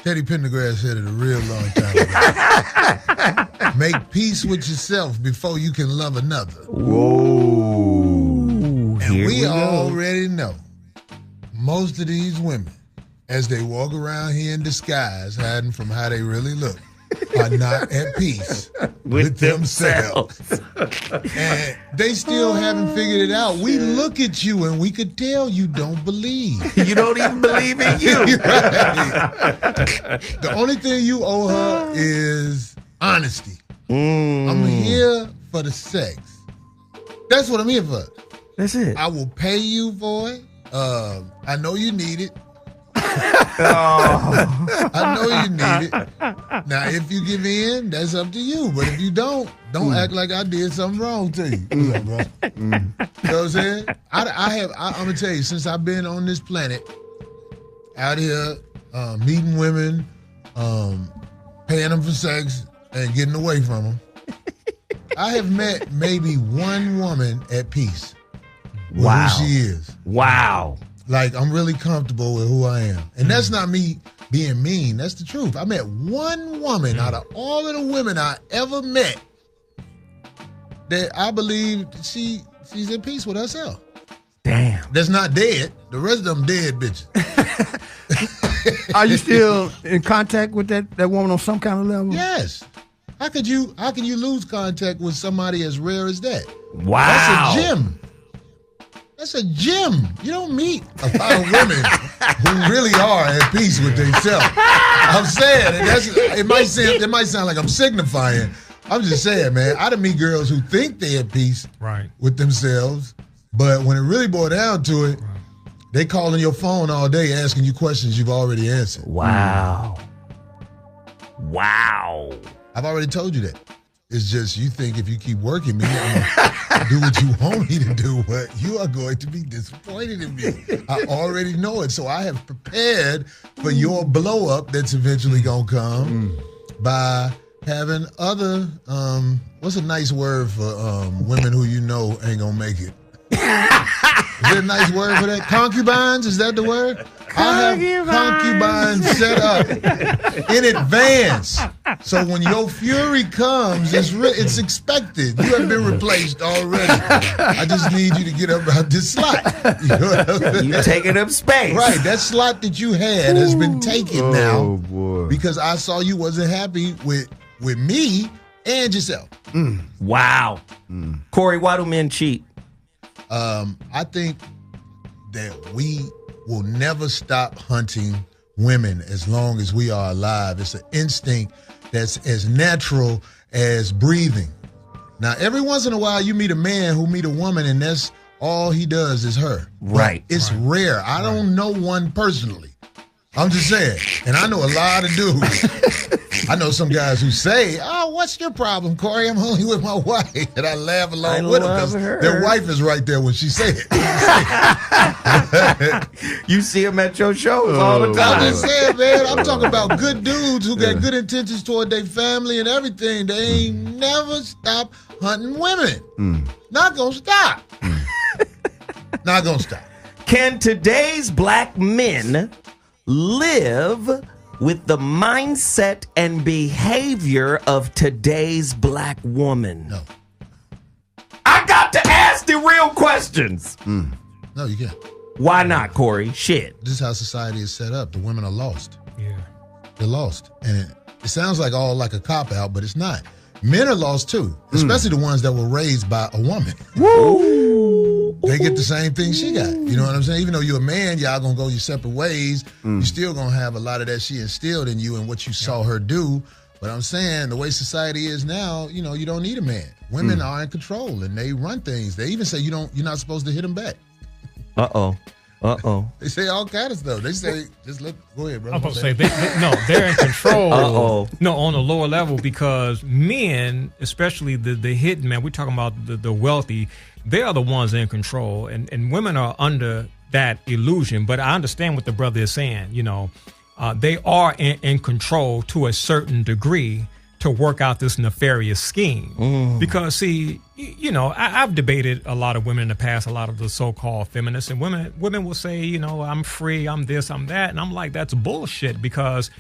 Teddy Pendergrass said it a real long time ago. Make peace with yourself before you can love another. Whoa. And we already know most of these women, as they walk around here in disguise, hiding from how they really look, are not at peace with themselves. And they still haven't figured it out. We look at you and we could tell you don't believe. You don't even believe in you. Right. The only thing you owe her is honesty. I'm here for the sex. That's what I'm here for. That's it. I will pay you for it. I know you need it. I know you need it. Now, if you give in, that's up to you. But if you don't act like I did something wrong to you. What's up, bro? You know what I'm saying? I'm going to tell you, since I've been on this planet, out here meeting women, paying them for sex, and getting away from them, I have met maybe one woman at peace with who she is. Wow. Like, I'm really comfortable with who I am. And that's not me being mean. That's the truth. I met one woman out of all of the women I ever met that I believe she's at peace with herself. Damn. That's not dead. The rest of them dead bitches. Are you still in contact with that woman on some kind of level? Yes. How can you lose contact with somebody as rare as that? Wow. That's a gem. That's a gem. You don't meet a lot of women who really are at peace with themselves. I'm saying, and it might sound like I'm signifying. I'm just saying, man, I done meet girls who think they at peace with themselves, but when it really boils down to it, they calling your phone all day asking you questions you've already answered. Wow. Wow. I've already told you that. It's just you think if you keep working me, I'm gonna do what you want me to do, but you are going to be disappointed in me. I already know it. So I have prepared for your blow up that's eventually gonna come by having other what's a nice word for women who you know ain't gonna make it? Is there a nice word for that? Concubines? Is that the word? I have concubines set up in advance. So when your fury comes, it's expected. You have been replaced already. I just need you to get up out this slot. You know what I'm saying? You're taking up space. Right. That slot that you had has been taken now because I saw you wasn't happy with me and yourself. Wow. Corey, why do men cheat? I think that we will never stop hunting women as long as we are alive. It's an instinct that's as natural as breathing. Now, every once in a while, you meet a man who meet a woman, and that's all he does is her. Right. But it's rare. I don't know one personally. I'm just saying. And I know a lot of dudes. I know some guys who say, "Oh, what's your problem, Corey? I'm only with my wife." And I laugh along with them because their wife is right there when she say it. You see them at your shows all the time. I'm just saying, man. I'm talking about good dudes who got good intentions toward their family and everything. They ain't never stop hunting women. Not gonna stop. Not gonna stop. Can today's black men live with the mindset and behavior of today's black woman? No. I got to ask the real questions. No, you can't. Why not, Corey? Shit. This is how society is set up. The women are lost. Yeah. They're lost. And it sounds like a cop-out, but it's not. Men are lost too, especially the ones that were raised by a woman. Woo! They get the same thing she got. You know what I'm saying? Even though you're a man, y'all gonna go your separate ways. You still gonna have a lot of that she instilled in you and what you saw her do. But I'm saying the way society is now, you know, you don't need a man. Women are in control and they run things. They even say you're not supposed to hit them back. They say all kind of stuff. They say, go ahead, bro. I'm supposed to say, they're in control. No, on a lower level because men, especially the hidden man, we're talking about the wealthy, they are the ones in control. And women are under that illusion. But I understand what the brother is saying. You know, they are in control to a certain degree to work out this nefarious scheme. Because, see, you know, I've debated a lot of women in the past, a lot of the so-called feminists, and women will say, you know, I'm free, I'm this, I'm that. And I'm like, that's bullshit, because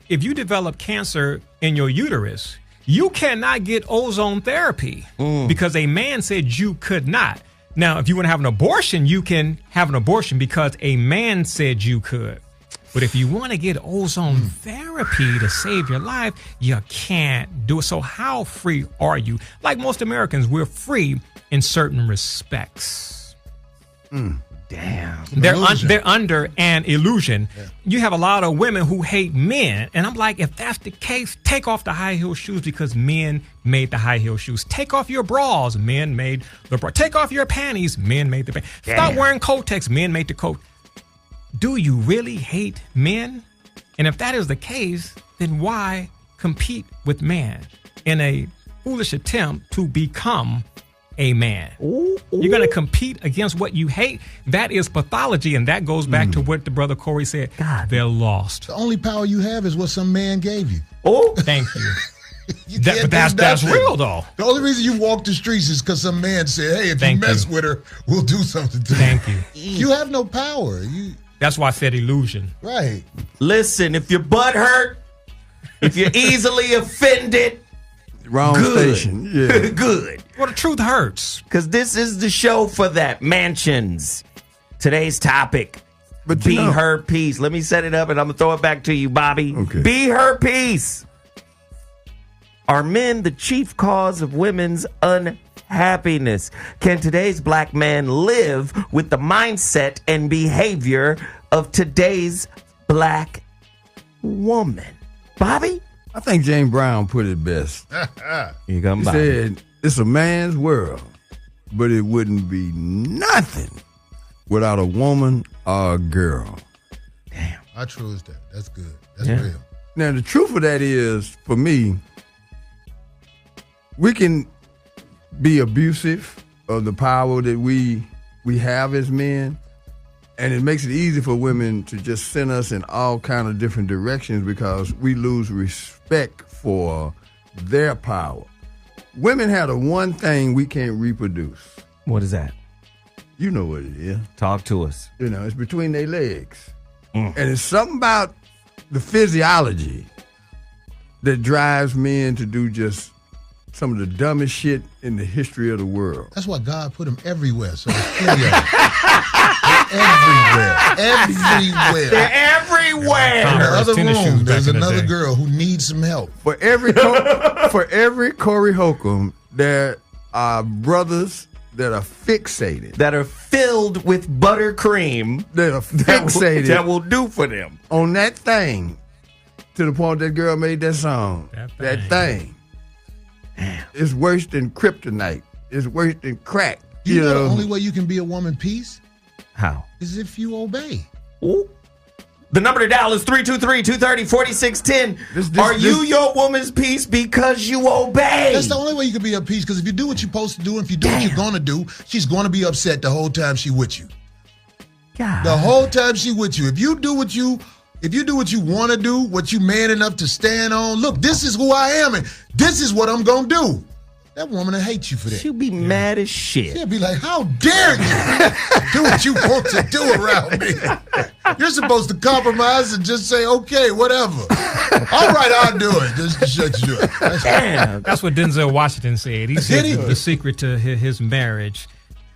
if you develop cancer in your uterus, you cannot get ozone therapy because a man said you could not. Now, if you want to have an abortion, you can have an abortion because a man said you could. But if you want to get ozone therapy to save your life, you can't do it. So how free are you? Like most Americans, we're free in certain respects. Damn. They're under an illusion. Yeah. You have a lot of women who hate men. And I'm like, if that's the case, take off the high heel shoes because men made the high heel shoes. Take off your bras. Men made the bra. Take off your panties. Men made the panties. Stop wearing Kotex. Men made the coat. do you really hate men? And if that is the case, then why compete with man in a foolish attempt to become a man? You're going to compete against what you hate. That is pathology, and that goes back to what the brother Corey said. God. They're lost. The only power you have is what some man gave you. Thank you. But That's real, though. The only reason you walk the streets is because some man said, hey, if you mess with her, we'll do something to her. Thank you. You have no power. That's why I said illusion. Right. Listen, if your butt hurt, if you're easily offended, Wrong station. Yeah. good. Well, the truth hurts. Because this is the show for that. Mansions. Today's topic. But Be her peace. Let me set it up and I'm going to throw it back to you, Bobby. Okay. Be her peace. Are men the chief cause of women's unhappiness? Can today's black man live with the mindset and behavior of today's black woman? Bobby? I think James Brown put it best. Here come He Bobby. said, it's a man's world, but it wouldn't be nothing without a woman or a girl. Damn. How true is that? That's good. That's Yeah. real. Now, the truth of that is, for me, we can be abusive of the power that we have as men, and it makes it easy for women to just send us in all kind of different directions because we lose respect for their power. Women have the one thing we can't reproduce. What is that? You know what it is. Talk to us. You know, it's between their legs. And it's something about the physiology that drives men to do just some of the dumbest shit in the history of the world. That's why God put them everywhere. So there's plenty of them. Everywhere. They're everywhere. In the other Tennis shoes room, back there's in the another day. girl who needs some help. For every Corey Holcomb, there are brothers that are fixated. That are filled with buttercream. That are fixated That will do for them. on that thing to the point that girl made that song. That thing. It's worse than kryptonite. It's worse than crack. You know the only way you can be a woman peace How? is if you obey. Ooh. The number to dial is 323-230-4610. This- Are you your woman's peace because you obey? That's the only way you can be at peace, because if you do what you're supposed to do, and if you do what you're going to do, she's going to be upset the whole time she with you. God. The whole time she with you. If you do what you want to do, what you man enough to stand on, look, this is who I am, and this is what I'm going to do. That woman will hate you for that. She'll be mad as shit. She'll be like, how dare you do what you want to do around me? You're supposed to compromise and just say, okay, whatever. All right, I'll do it. Just to shut you up. Damn. That's what Denzel Washington said. He said Did he? the secret to his marriage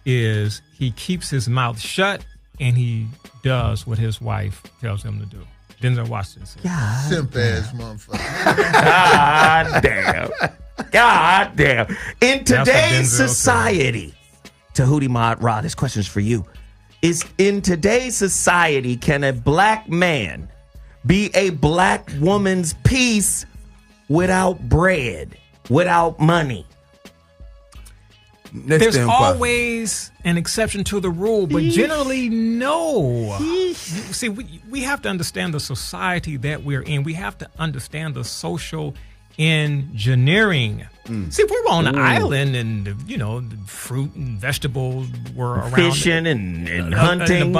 is he keeps his mouth shut and he does what his wife tells him to do. Denzel Washington said. Simp ass motherfucker. God damn. God damn. In That's what today's Denzel said. society, Tahuti Ma'at Ra, this question's for you. In today's society, can a black man be a black woman's peace without bread, without money? There's always an exception to the rule, but generally, no. See, we have to understand the society that we're in. We have to understand the social engineering. See, if we were on an island and, the fruit and vegetables were around. Fishing and hunting.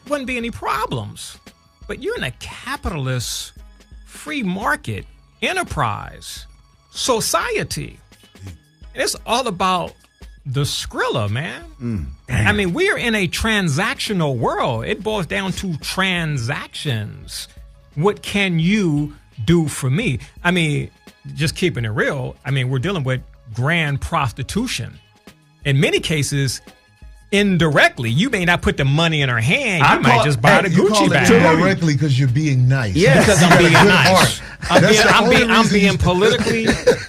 Wouldn't be any problems. But you're in a capitalist, free market, enterprise, society. And it's all about the Skrilla, man. I mean, we're in a transactional world. It boils down to transactions. What can you do for me? I mean, just keeping it real, I mean, we're dealing with grand prostitution. In many cases, indirectly, you may not put the money in her hand. You might just buy the You call Gucci it bag. directly because you're being nice. Yeah. Because I'm being Good nice. heart. I'm That's the only being reason politically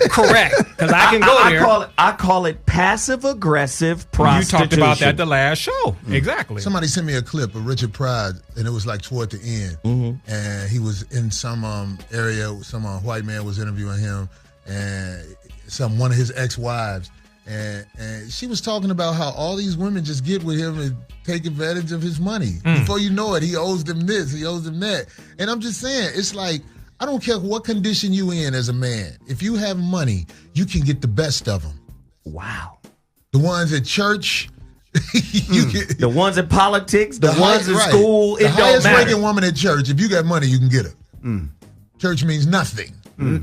correct. Because I can go there. I call it passive aggressive You prostitution. talked about that the last show. Exactly. Somebody sent me a clip of Richard Pryor, and it was like toward the end. And he was in some area, some white man was interviewing him, and one of his ex-wives, And she was talking about how all these women just get with him and take advantage of his money. Before you know it, he owes them this, he owes them that. And I'm just saying, it's like, I don't care what condition you in as a man. If you have money, you can get the best of them. Wow. The ones at church, the ones in politics, the ones in school, it don't matter. The highest ranking woman at church, if you got money, you can get her. Church means nothing.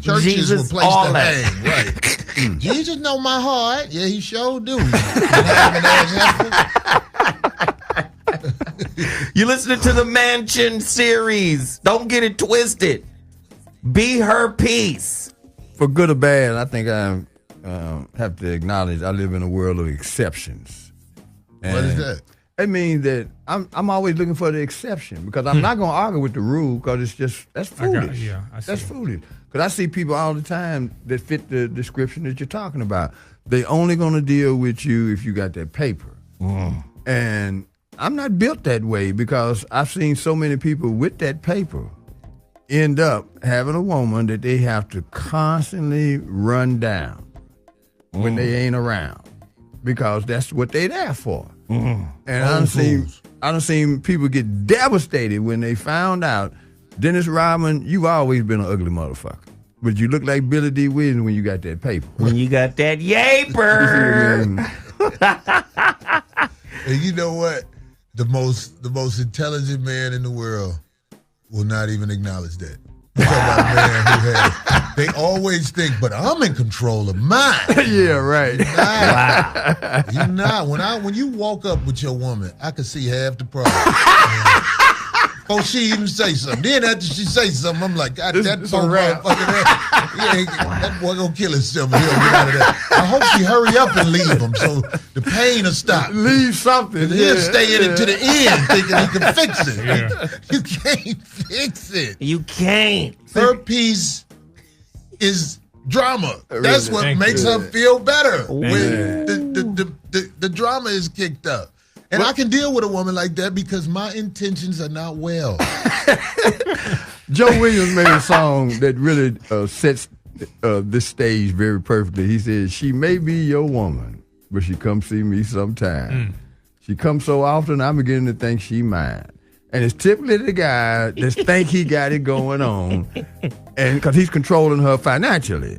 Church is a place to hang, right? Jesus know my heart. Yeah, he sure do. You listening to the Mansion series. Don't get it twisted. Be her peace. For good or bad, I think I have to acknowledge I live in a world of exceptions. And what is that? It means that I'm always looking for the exception because I'm not going to argue with the rule because that's foolish. That's foolish. Because I see people all the time that fit the description that you're talking about. They only going to deal with you if you got that paper. And I'm not built that way because I've seen so many people with that paper end up having a woman that they have to constantly run down when they ain't around because that's what they there for. And I done seen people get devastated when they found out, Dennis Rodman, you've always been an ugly motherfucker. But you look like Billy D. Williams when you got that paper. When you got that yaper. And you know what? The most intelligent man in the world will not even acknowledge that. About a man who has, they always think, but I'm in control of mine. Yeah, right. You're not. When you walk up with your woman, I can see half the problem. Before she even say something. Then after she say something, I'm like, God, that poor motherfucker, that boy gonna kill himself and he'll get out of that. I hope she hurry up and leave him so the pain will stop. Leave something. He'll stay in it to the end thinking he can fix it. Yeah. You can't fix it. You can't. Her piece is drama. That's what makes her feel better when the drama is kicked up. And I can deal with a woman like that because my intentions are not well. Joe Williams made a song that really sets this stage very perfectly. He said, she may be your woman, but she come see me sometime. She comes so often, I'm beginning to think she mine. And it's typically the guy that think he got it going on, and because he's controlling her financially.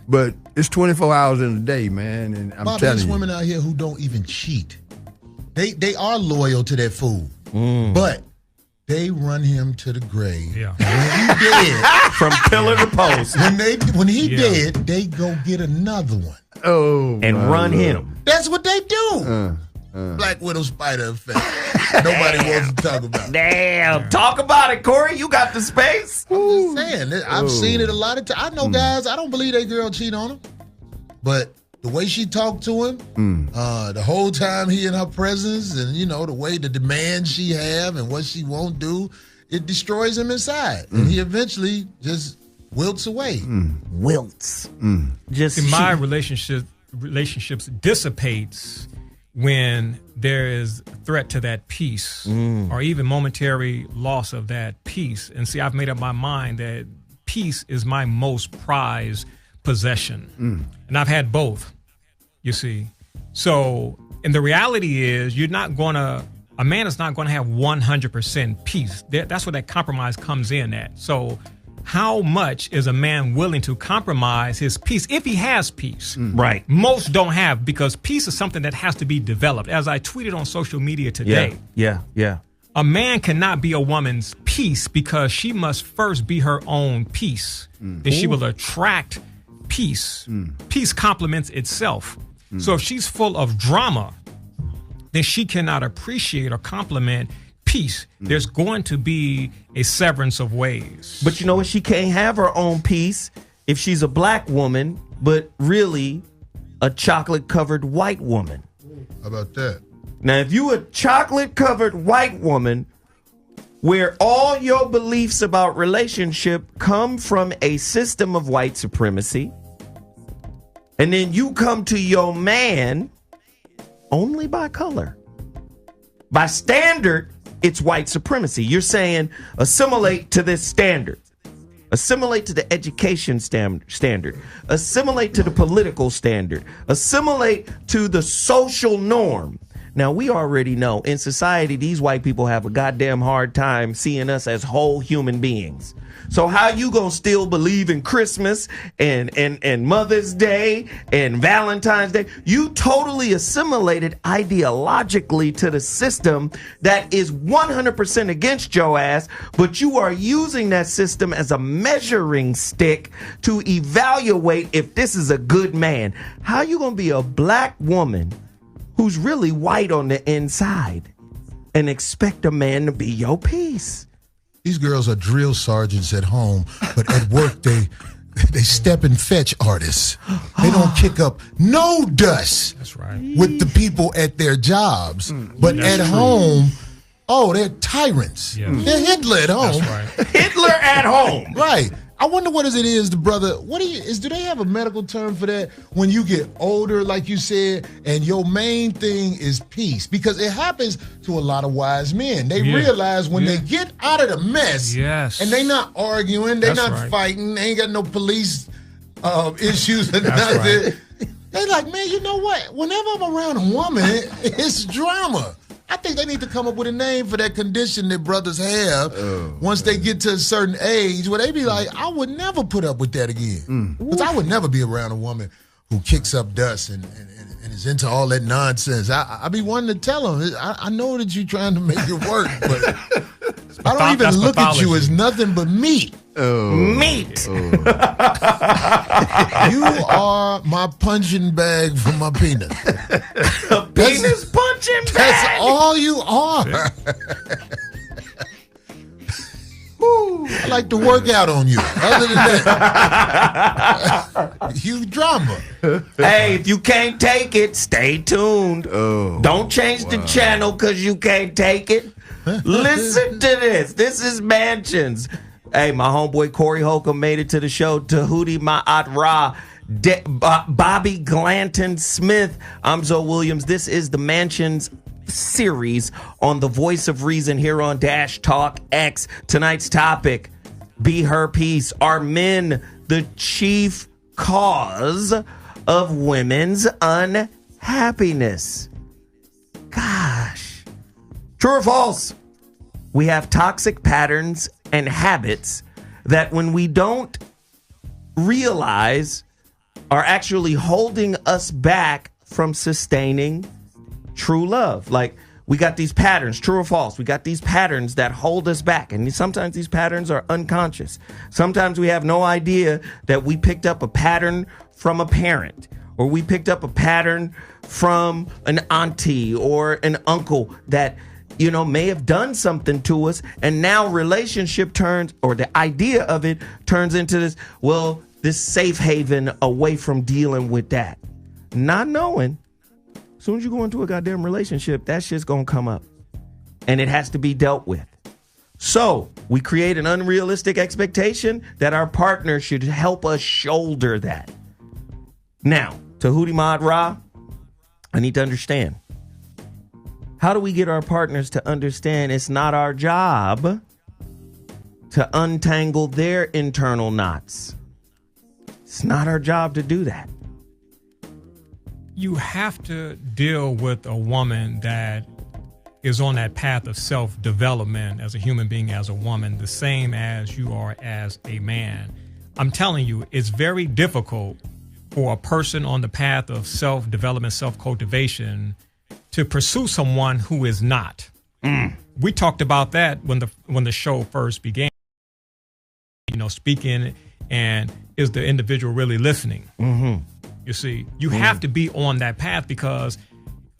But it's 24 hours in a day, man, and I'm telling you. There's women out here who don't even cheat. They are loyal to that fool, but they run him to the grave. Yeah. When he dead, from pillar to post. When he dead, they go get another one. Oh, and run him. That's what they do. Black Widow spider effect. Nobody wants to talk about it. Damn. Talk about it, Corey. You got the space. I'm just saying. I've seen it a lot of times. I know guys, I don't believe that girl cheat on him. But the way she talked to him, the whole time he in her presence, and the way the demands she have and what she won't do, it destroys him inside, and he eventually just wilts away. Wilts. Just in my relationships dissipates when there is threat to that peace, or even momentary loss of that peace. And see, I've made up my mind that peace is my most prized possession. And I've had both, you see. So, and the reality is a man is not going to have 100% peace. That's where that compromise comes in at. So how much is a man willing to compromise his peace if he has peace? Right. Most don't have, because peace is something that has to be developed. As I tweeted on social media today. Yeah. A man cannot be a woman's peace because she must first be her own peace. Then she will attract peace. Peace complements itself. So if she's full of drama, then she cannot appreciate or complement peace. There's going to be a severance of ways. But you know what? She can't have her own peace if she's a black woman, but really a chocolate-covered white woman. How about that? Now, if you a chocolate-covered white woman where all your beliefs about relationship come from a system of white supremacy, and then you come to your man only by color. By standard, it's white supremacy. You're saying assimilate to this standard. assimilate to the education standard, assimilate to the political standard, assimilate to the social norm. Now, we already know in society, these white people have a goddamn hard time seeing us as whole human beings. So how you gonna still believe in Christmas and Mother's Day and Valentine's Day? You totally assimilated ideologically to the system that is 100% against your ass, but you are using that system as a measuring stick to evaluate if this is a good man. How you gonna be a black woman who's really white on the inside and expect a man to be your piece? These girls are drill sergeants at home, but at work they step and fetch artists. They don't kick up no dust. That's right. With the people at their jobs. But at home, they're tyrants. Yeah. They're Hitler at home. That's right. Hitler at home. Right. I wonder what it is, the brother. Do they have a medical term for that? When you get older, like you said, and your main thing is peace, because it happens to a lot of wise men. They realize when they get out of the mess, and they not arguing, they not fighting, they ain't got no police issues or nothing. Right. They like, man, you know what? Whenever I'm around a woman, it's drama. I think they need to come up with a name for that condition that brothers have once they get to a certain age where they be like, I would never put up with that again. Because I would never be around a woman who kicks up dust and is into all that nonsense. I be wanting to tell them, I know that you're trying to make it work, but I don't even look at you as nothing but meat. Meat. You are my punching bag for my penis. Penis punching bag. That's all you are. I like to work out on you. Other than that, you drama. Hey, if you can't take it, stay tuned. Don't change the channel because you can't take it. Listen to this. This is Mansions. Hey, my homeboy Corey Holcomb made it to the show. Tahuti Ma'at Ra. Bobby Glanton Smith. I'm Zoe Williams. This is the Mansions series on the Voice of Reason here on Dash Talk X. Tonight's topic, Be Her Peace. Are men the chief cause of women's unhappiness? Gosh. True or false? We have toxic patterns and habits that when we don't realize are actually holding us back from sustaining true love. Like, we got these patterns, true or false. We got these patterns that hold us back. And sometimes these patterns are unconscious. Sometimes we have no idea that we picked up a pattern from a parent, or we picked up a pattern from an auntie or an uncle that, you know, may have done something to us. And now relationship turns, or the idea of it turns into this, well, this safe haven away from dealing with that. Not knowing, as soon as you go into a goddamn relationship, that shit's gonna come up. And it has to be dealt with. So we create an unrealistic expectation that our partner should help us shoulder that. Now, Tahuti Ma'at Ra, I need to understand. How do we get our partners to understand it's not our job to untangle their internal knots? It's not our job to do that. You have to deal with a woman that is on that path of self-development as a human being, as a woman, the same as you are as a man. I'm telling you, it's very difficult for a person on the path of self-development, self-cultivation to pursue someone who is not. We talked about that when the show first began. You know, speaking, and is the individual really listening? You see, you have to be on that path, because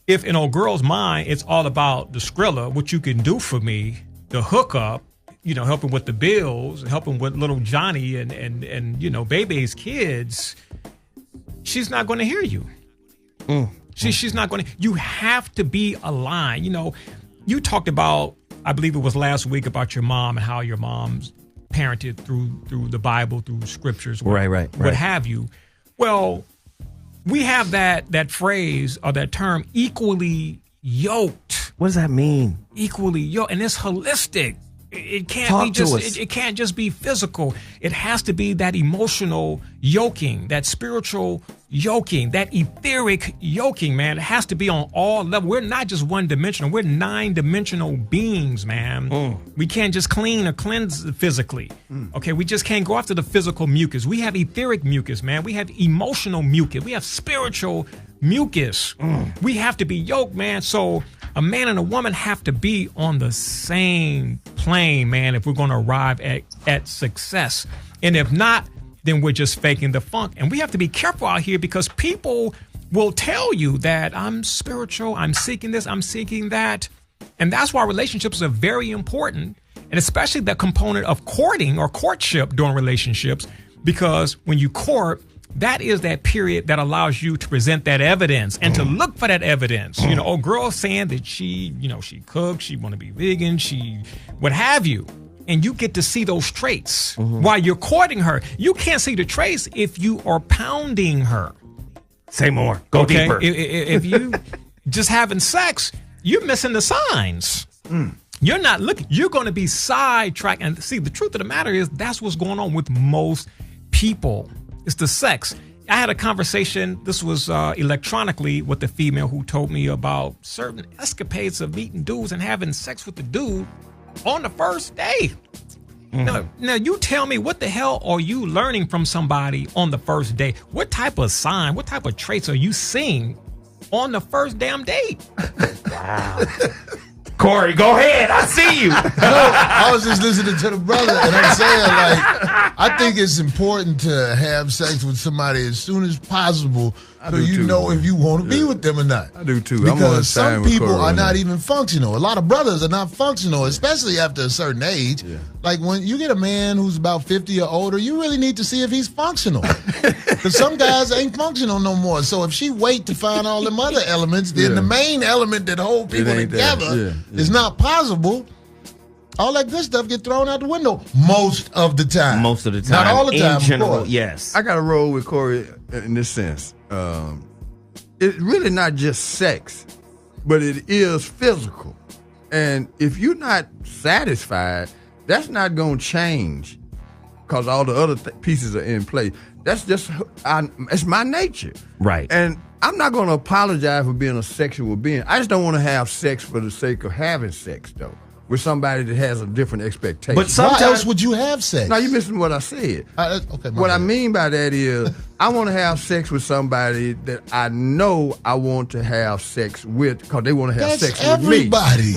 if in a girl's mind, it's all about the Skrilla, what you can do for me, the hookup, you know, helping with the bills, helping with little Johnny and you know, baby's kids, she's not going to hear you. She's not going to. You have to be aligned. You know, you talked about, I believe it was last week, about your mom and how your mom's parented through the Bible, through scriptures, what have you. Well, we have that phrase or that term, equally yoked. What does that mean? Equally yoked, and it's holistic. It can't be just. It can't just be physical. It has to be that emotional yoking, that spiritual yoking, that etheric yoking, man. It has to be on all levels. We're not just one dimensional. We're 9-dimensional beings, man. We can't just clean or cleanse physically. Okay, we just can't go after the physical mucus. We have etheric mucus, man. We have emotional mucus. We have spiritual mucus. We have to be yoked, man. So a man and a woman have to be on the same plane, man, if we're going to arrive at success. And if not, then we're just faking the funk. And we have to be careful out here because people will tell you that I'm spiritual, I'm seeking this, I'm seeking that. And that's why relationships are very important, and especially the component of courting or courtship during relationships, because when you court, that is that period that allows you to present that evidence and to look for that evidence. You know, girl saying that she cooks, she want to be vegan, she what have you. And you get to see those traits while you're courting her. You can't see the traits if you are pounding her. Say more. Go deeper. If you just having sex, you're missing the signs. You're not looking. You're going to be sidetracked. And see, the truth of the matter is that's what's going on with most people. It's the sex. I had a conversation, this was electronically, with the female who told me about certain escapades of meeting dudes and having sex with the dude on the first day. Now you tell me, what the hell are you learning from somebody on the first day? What type of sign, what type of traits are you seeing on the first damn date? Wow. Corey, go ahead. I see you. No, I was just listening to the brother, and I'm saying, like, I think it's important to have sex with somebody as soon as possible so you know if you want to be with them or not. I do too. Because some people are not even functional. A lot of brothers are not functional, especially after a certain age. Yeah. Like when you get a man who's about 50 or older, you really need to see if he's functional. Because some guys ain't functional no more. So if she wait to find all them other elements, then the main element that hold people together is not possible. All that good stuff get thrown out the window most of the time. Most of the time. Not all the time, in general, yes. I got to roll with Corey in this sense. It's really not just sex, but it is physical. And if you're not satisfied, that's not going to change because all the other pieces are in place. That's just, it's my nature. Right. And I'm not going to apologize for being a sexual being. I just don't want to have sex for the sake of having sex, though, with somebody that has a different expectation. But sometimes, why else would you have sex? No, you're missing what I said. Okay, what I mean by that is I want to have sex with somebody that I know I want to have sex with because they want to have sex with me. Everybody.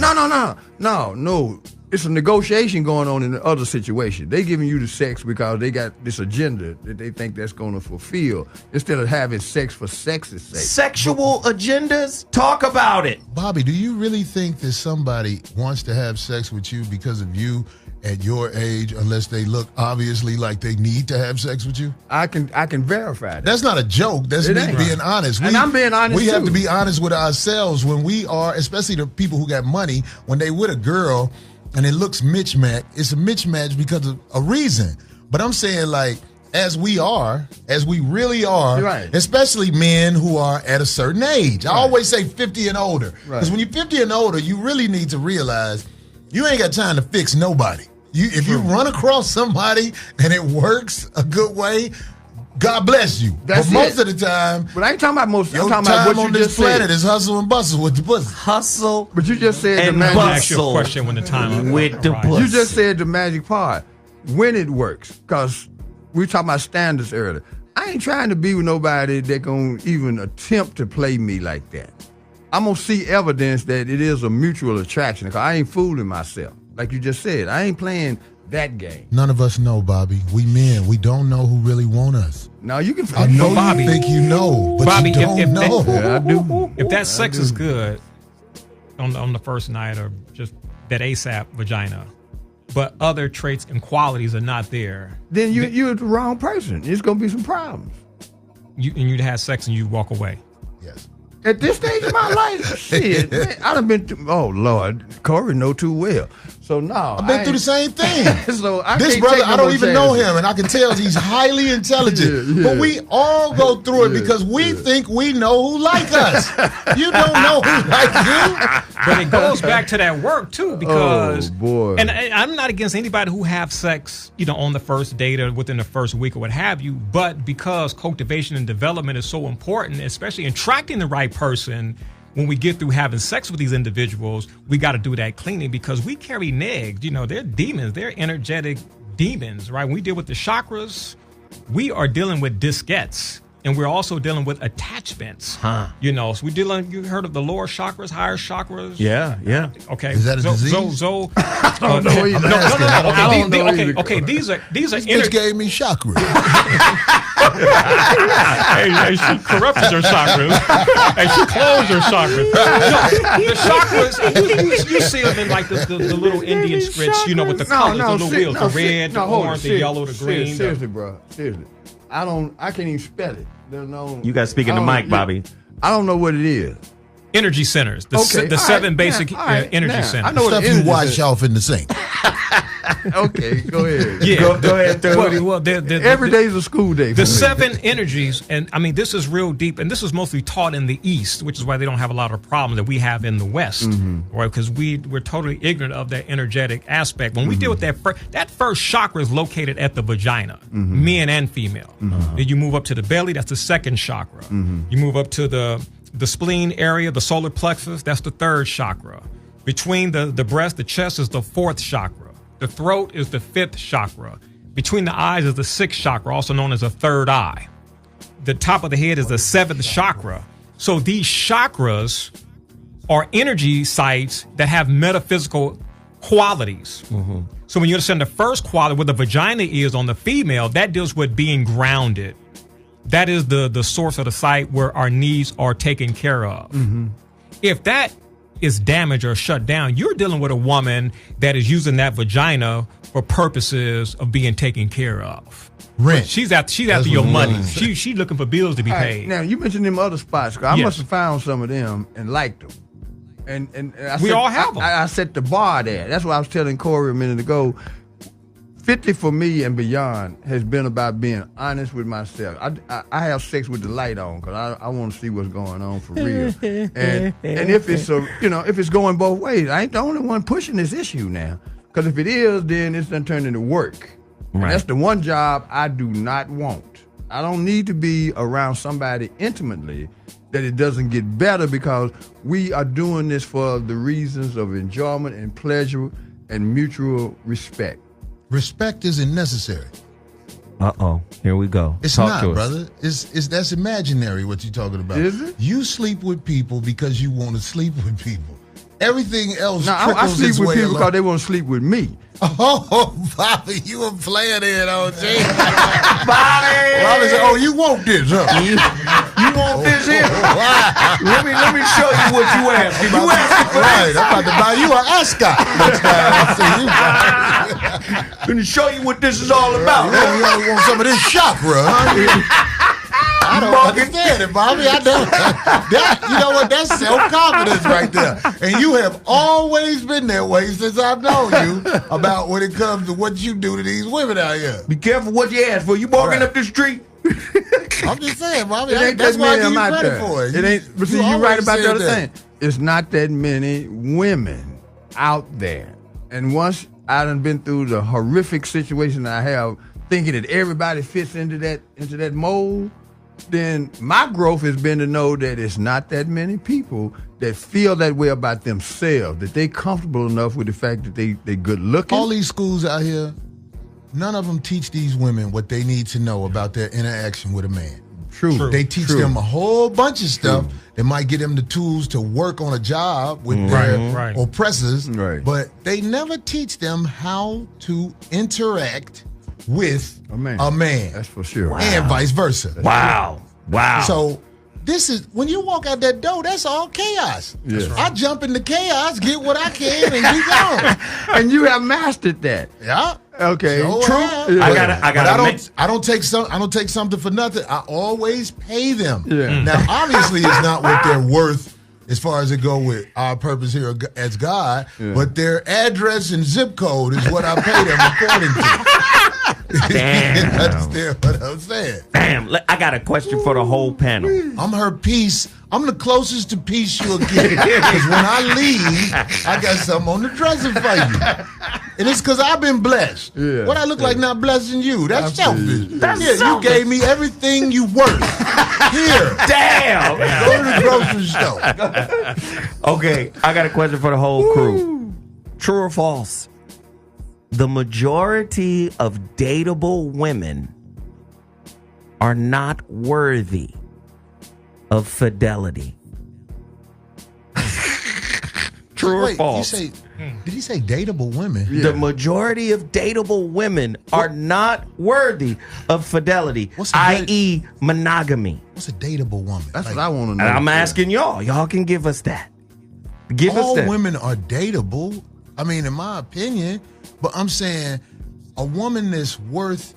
No. It's a negotiation going on in the other situation. They giving you the sex because they got this agenda that they think that's going to fulfill instead of having sex for sex's sake. Sexual agendas? Talk about it. Bobby, do you really think that somebody wants to have sex with you because of you at your age unless they look obviously like they need to have sex with you? I can verify that. That's not a joke. That's me being honest. And I'm being honest We too. have to be honest with ourselves when we are, especially the people who got money, when they with a girl and it looks mismatched, it's a mismatch because of a reason. But I'm saying, like, as we really are, right, especially men who are at a certain age. I always say 50 and older. Because when you're 50 and older, you really need to realize you ain't got time to fix nobody. If you run across somebody and it works a good way, God bless you. But most of the time, but I ain't talking about most. I'm talking about what on you this just planet said. is hustle and bustle with the pussy. Hustle, but you just said and the magic. Ask you a question when the time with the pussy. You just said the magic part when it works, because we were talking about standards earlier. I ain't trying to be with nobody that gonna even attempt to play me like that. I'm gonna see evidence that it is a mutual attraction. Because I ain't fooling myself, like you just said. I ain't playing that game. None of us know, Bobby. We men. We don't know who really want us. Now you can. I know Bobby. you think you know, but Bobby, you don't know. I do. If that sex is good on the first night, or just that ASAP vagina, but other traits and qualities are not there, then you're the wrong person. It's gonna be some problems. You'd have sex and you walk away. Yes. At this stage of my life, shit, man, I done been. Oh Lord, Corey know too well. So no, I've been through the same thing. So this brother, I don't even know him, and I can tell he's highly intelligent. But we all go through it because we think we know who like us. You don't know who like you. But it goes back to that work too, because boy. And I'm not against anybody who have sex, on the first date or within the first week or what have you. But because cultivation and development is so important, especially attracting the right person. When we get through having sex with these individuals, we got to do that cleaning because we carry negs. They're demons. They're energetic demons, right? When we deal with the chakras, we are dealing with diskettes. And we're also dealing with attachments. So we're dealing, you heard of the lower chakras, higher chakras? Yeah. Okay. Is that a disease? I don't know. No. Okay. These are this bitch gave me chakras. hey, she corrupted her chakras. Hey, she closed her chakras. No, the chakras, you see them in like the little Indian scripts, with the colors, the little wheels, the red, the orange, the yellow, the green. Seriously, bro. Seriously. I can't even spell it. You got to speak in the mic, Bobby. I don't know what it is. Energy centers. The seven basic energy centers. I know stuff you wash off in the sink. Okay, go ahead. Yeah. Go ahead. Every day is a school day. The seven energies, and I mean, this is real deep, and this is mostly taught in the East, which is why they don't have a lot of problems that we have in the West, right? Because we're totally ignorant of that energetic aspect. When we deal with that first chakra is located at the vagina, men and female. Then you move up to the belly, that's the second chakra. You move up to the spleen area, the solar plexus, that's the third chakra. Between the breast, the chest is the fourth chakra. The throat is the fifth chakra. Between the eyes is the sixth chakra, also known as the third eye. The top of the head is the seventh chakra. So these chakras are energy sites that have metaphysical qualities. So when you understand the first quality, where the vagina is on the female, that deals with being grounded. That is the source of the site where our needs are taken care of. If that is damaged or shut down, you're dealing with a woman that is using that vagina for purposes of being taken care of. Rent. She's after your money. She's looking for bills to be paid. Now you mentioned them other spots. I must have found some of them and liked them. And we all have them. I set the bar there. That's what I was telling Corey a minute ago. 50 for me and beyond has been about being honest with myself. I have sex with the light on because I want to see what's going on for real. And if it's if it's going both ways, I ain't the only one pushing this issue now. Because if it is, then it's done turned into work. Right. That's the one job I do not want. I don't need to be around somebody intimately that it doesn't get better because we are doing this for the reasons of enjoyment and pleasure and mutual respect. Respect isn't necessary. Here we go. It's Talk not, brother. It's that's imaginary what you're talking about. Is it? You sleep with people because you want to sleep with people. Everything else now, I sleep with people because they want to sleep with me. Oh, Bobby, you a player there, though, Jay. Bobby said, you want this, huh? You want this here? Let me show you what you asked. You asked for right, I'm about to buy you an ascot next time I see you. Let me show you what this is all about. You want some of this chakra, huh? I don't understand it, Bobby. I don't. You know what? That's self-confidence right there. And you have always been that way since I've known you about when it comes to what you do to these women out here. Be careful what you ask for. You walking up this street. I'm just saying, Bobby. That's why I give you credit for it. It ain't. But see, you're right about the other thing. It's not that many women out there. And once I done been through the horrific situation I have, thinking that everybody fits into that mold, then my growth has been to know that it's not that many people that feel that way about themselves, that they comfortable enough with the fact that they good looking. All these schools out here, none of them teach these women what they need to know about their interaction with a man. True. They teach them a whole bunch of stuff that might give them the tools to work on a job with their oppressors, but they never teach them how to interact with a man. That's for sure. And vice versa. Wow. So this is, when you walk out that door, that's all chaos. Yeah. I jump into chaos, get what I can, and be gone. And you have mastered that. Yeah. Okay. So true. Yeah. I don't take something for nothing. I always pay them. Yeah. Now, obviously, it's not what they're worth as far as it go with our purpose here as God, but their address and zip code is what I pay them according to. Damn. You understand what I'm saying? Damn, I got a question for the whole panel. I'm her peace. I'm the closest to peace you'll get. Because when I leave, I got something on the dresser for you. And it's because I've been blessed. Yeah, what I look like not blessing you? That's selfish. You gave me everything you worth. Here. Damn. Go to the grocery store. Okay, I got a question for the whole crew. True or false? The majority of dateable women are not worthy of fidelity. True or false? Did he say dateable women? Yeah. The majority of dateable women are not worthy of fidelity, i.e. monogamy. What's a dateable woman? That's what I want to know. I'm asking y'all. Y'all can give us that. Give us that. All women are dateable. I mean, in my opinion, but I'm saying a woman that's worth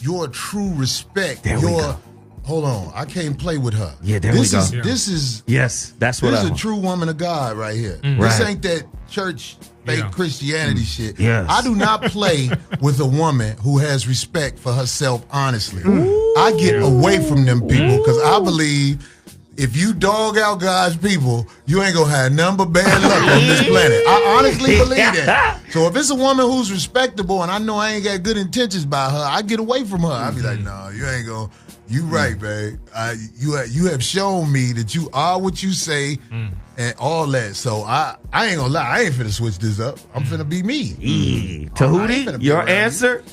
your true respect. Hold on, I can't play with her. Yeah, there we go. This is yes, that's what this is a true woman of God right here. This ain't that church fake Christianity shit. Yes. I do not play with a woman who has respect for herself. Honestly, I get away from them people because I believe if you dog out God's people, you ain't gonna have none but bad luck on this planet. I honestly believe that. So if it's a woman who's respectable and I know I ain't got good intentions by her, I get away from her. I be like, no, you ain't gonna. You right, babe. You have shown me that you are what you say and all that. So I ain't gonna lie. I ain't finna switch this up. I'm finna be me. Tahuti, your answer?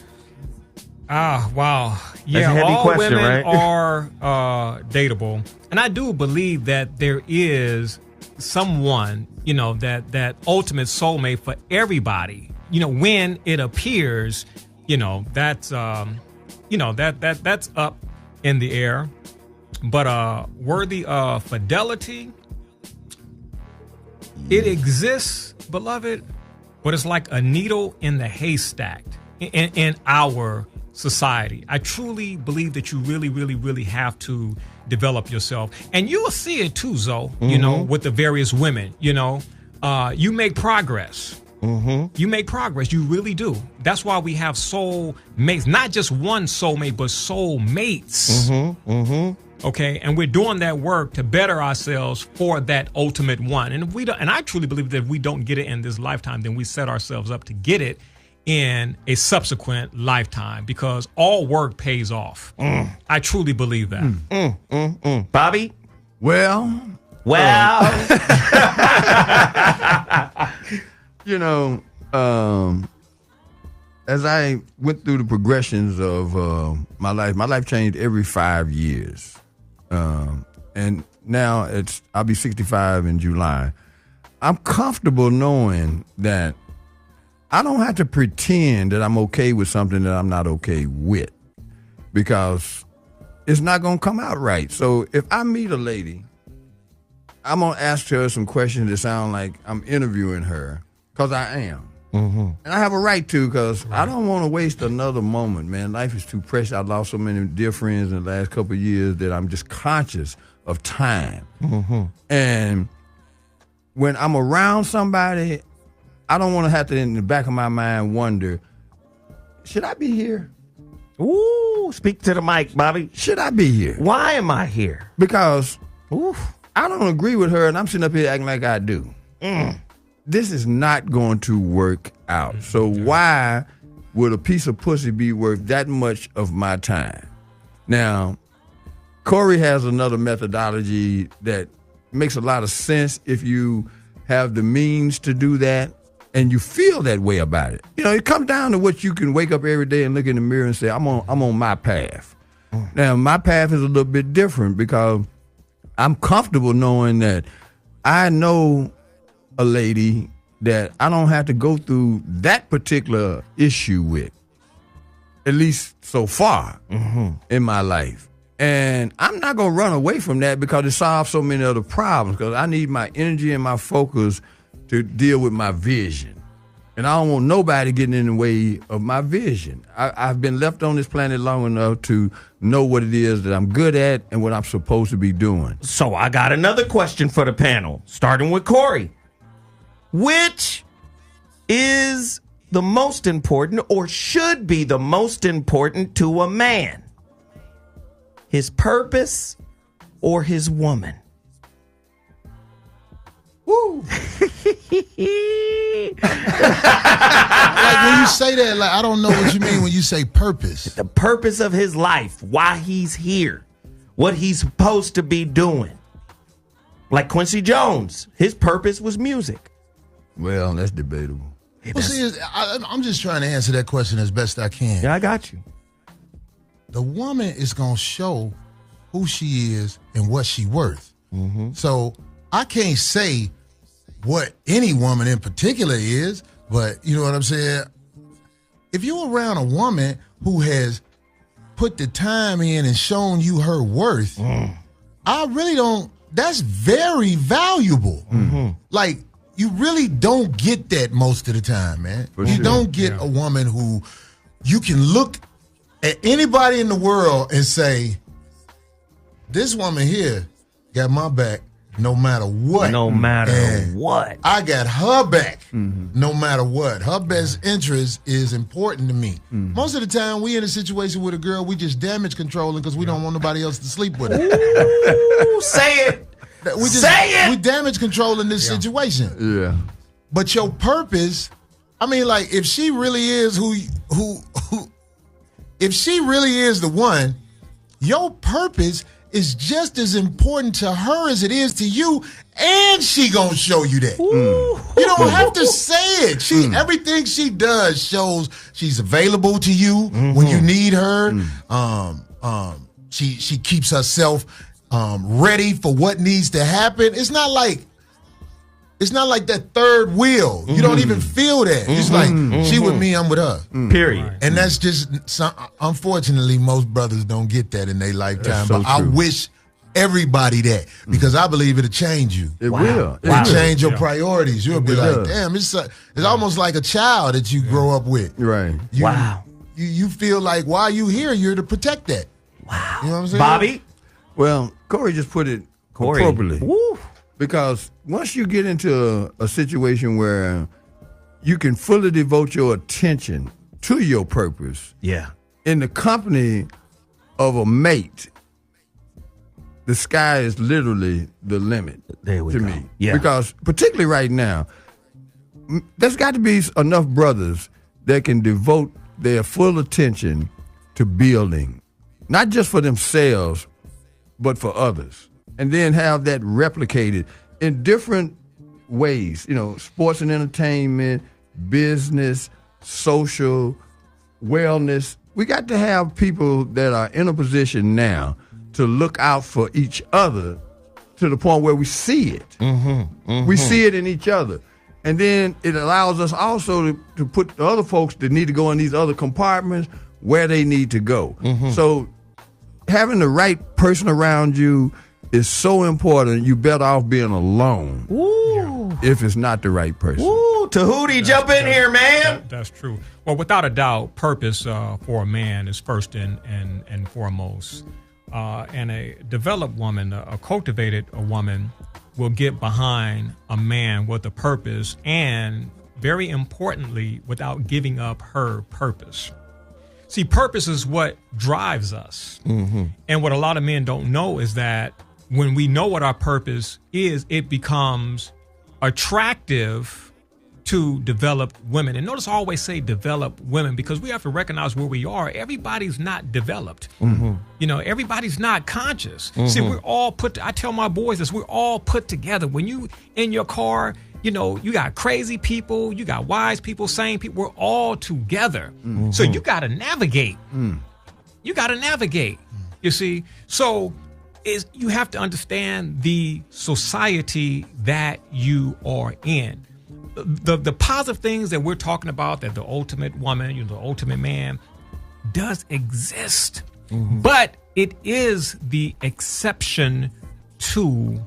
Wow. That's a heavy all question, women right? are dateable. And I do believe that there is someone, that ultimate soulmate for everybody. When it appears, that's that's up in the air. But worthy of fidelity, it exists, beloved, but it's like a needle in the haystack in our society. I truly believe that you really, really, really have to develop yourself. And you will see it too, Zoe, with the various women, you make progress. You make progress. You really do. That's why we have soul mates, not just one soulmate, but soul mates. Okay, and we're doing that work to better ourselves for that ultimate one. And if we don't, and I truly believe that if we don't get it in this lifetime, then we set ourselves up to get it in a subsequent lifetime, because all work pays off. I truly believe that. Bobby? Well. As I went through the progressions of my life changed every 5 years. And now I'll be 65 in July. I'm comfortable knowing that I don't have to pretend that I'm okay with something that I'm not okay with, because it's not going to come out right. So if I meet a lady, I'm going to ask her some questions that sound like I'm interviewing her, because I am. And I have a right to, because I don't want to waste another moment, man. Life is too precious. I've lost so many dear friends in the last couple of years that I'm just conscious of time. And when I'm around somebody, I don't want to have to, in the back of my mind, wonder, should I be here? Ooh, speak to the mic, Bobby. Should I be here? Why am I here? Because I don't agree with her, and I'm sitting up here acting like I do. This is not going to work out. So why would a piece of pussy be worth that much of my time? Now, Corey has another methodology that makes a lot of sense if you have the means to do that and you feel that way about it. It comes down to what you can wake up every day and look in the mirror and say, I'm on my path. Now, my path is a little bit different, because I'm comfortable knowing that I know a lady that I don't have to go through that particular issue with, at least so far in my life. And I'm not going to run away from that, because it solves so many other problems, because I need my energy and my focus to deal with my vision. And I don't want nobody getting in the way of my vision. I've been left on this planet long enough to know what it is that I'm good at and what I'm supposed to be doing. So I got another question for the panel, starting with Corey. Which is the most important, or should be the most important to a man? His purpose or his woman? Woo! Like when you say that, like I don't know what you mean when you say purpose. The purpose of his life, why he's here, what he's supposed to be doing. Like Quincy Jones, his purpose was music. Well, that's debatable. Well, see, I'm just trying to answer that question as best I can. Yeah, I got you. The woman is going to show who she is and what she worth. Mm-hmm. So I can't say what any woman in particular is, but you know what I'm saying? If you're around a woman who has put the time in and shown you her worth, I really don't, that's very valuable. Mm-hmm. Like, you really don't get that most of the time, man. You don't get a woman who you can look at anybody in the world and say, this woman here got my back no matter what. No matter what. I got her back no matter what. Her best interest is important to me. Most of the time, we in a situation with a girl, we just damage controlling because we don't want nobody else to sleep with her. Ooh, say it. We damage controlling this situation. Yeah. But your purpose, I mean, like, if she really is if she really is the one, your purpose is just as important to her as it is to you, and she gonna show you that. You don't have to say it. Everything she does shows she's available to you when you need her. She keeps herself ready for what needs to happen. It's not like that third wheel. You don't even feel that. It's like she with me, I'm with her. Period. And that's just unfortunately most brothers don't get that in their lifetime. So but I wish everybody that, because I believe it'll change you. It will. It'll change your priorities. You'll be like, damn, it's almost like a child that you grow up with. Right. You feel like while you here, you're to protect that. Wow. You know what I'm saying? Bobby? Well, Corey just put it appropriately. Woo. Because once you get into a situation where you can fully devote your attention to your purpose, in the company of a mate, the sky is literally the limit to me. Yeah. Because particularly right now, there's got to be enough brothers that can devote their full attention to building, not just for themselves, but for others. And then have that replicated in different ways, sports and entertainment, business, social, wellness. We got to have people that are in a position now to look out for each other to the point where we see it. We see it in each other. And then it allows us also to put the other folks that need to go in these other compartments where they need to go. So having the right person around you is so important. You better off being alone if it's not the right person. Tahuti, jump in here, man. That's true. Well, without a doubt, purpose for a man is first and foremost. And a developed woman, a cultivated woman, will get behind a man with a purpose, and very importantly, without giving up her purpose. See, purpose is what drives us. And what a lot of men don't know is that when we know what our purpose is, it becomes attractive to developed women. And notice I always say developed women, because we have to recognize where we are. Everybody's not developed. Everybody's not conscious. See, we're all I tell my boys this, we're all put together. When you in your car, you got crazy people, you got wise people, sane people, we're all together. So you got to navigate. You got to navigate, you see? So you have to understand the society that you are in. The positive things that we're talking about, that the ultimate woman, the ultimate man, does exist. But it is the exception to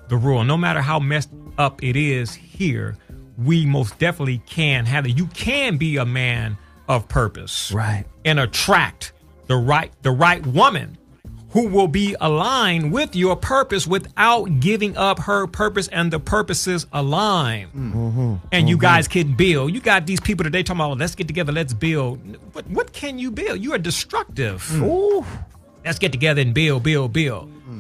the rule. No matter how messed up it is here, we most definitely can have it. You can be a man of purpose, Right. and attract the right woman who will be aligned with your purpose without giving up her purpose, and the purposes align. And you guys can build. You got these people today talking about, let's get together, let's build. What can you build? You are destructive. Ooh. Let's get together and build.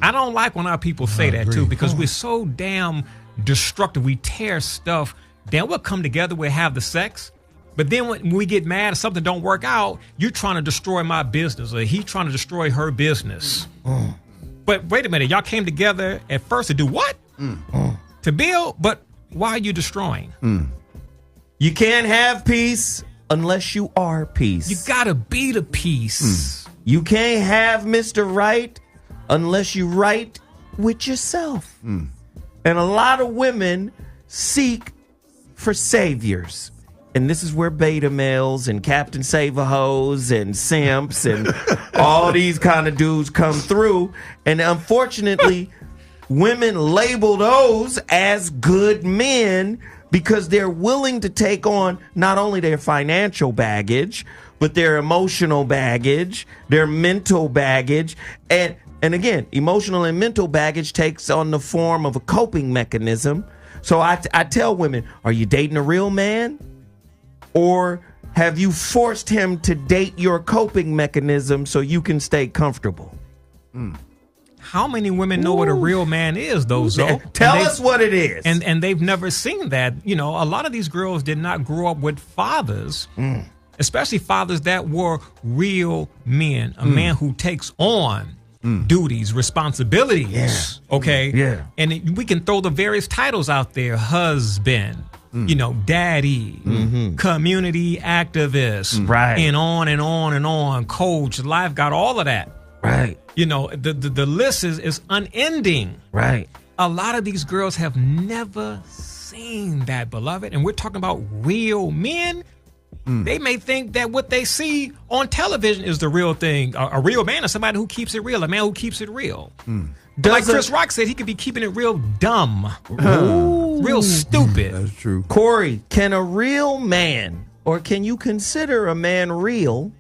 I don't like when our people say that too, because we're so damn destructive. We tear stuff down. We'll come together, we'll have the sex, but then when we get mad if something don't work out, you're trying to destroy my business, or he trying to destroy her business. But wait a minute, y'all came together at first to do what? To build, but why are you destroying? You can't have peace unless you are peace. You gotta be the peace. You can't have Mr. Right unless you right with yourself. And a lot of women seek for saviors. And this is where beta males and Captain Save-A-Hoes and simps and all these kind of dudes come through. And unfortunately, women label those as good men because they're willing to take on not only their financial baggage, but their emotional baggage, their mental baggage. And again, emotional and mental baggage takes on the form of a coping mechanism. So I tell women, are you dating a real man? Or have you forced him to date your coping mechanism so you can stay comfortable? How many women know what a real man is, though, Zoe? Tell us what it is. And they've never seen that. You know, a lot of these girls did not grow up with fathers, especially fathers that were real men. A man who takes on duties, responsibilities. Okay? Yeah. And we can throw the various titles out there: husband, you know, daddy, community activist, Right. and on and on and on. Coach, life got all of that. Right. You know, the list is unending. Right. A lot of these girls have never seen that, beloved. And we're talking about real men. They may think that what they see on television is the real thing. A real man is somebody who keeps it real, a man who keeps it real. Like Chris Rock said, he could be keeping it real dumb, real stupid. That's true. Corey, can a real man, or can you consider a man real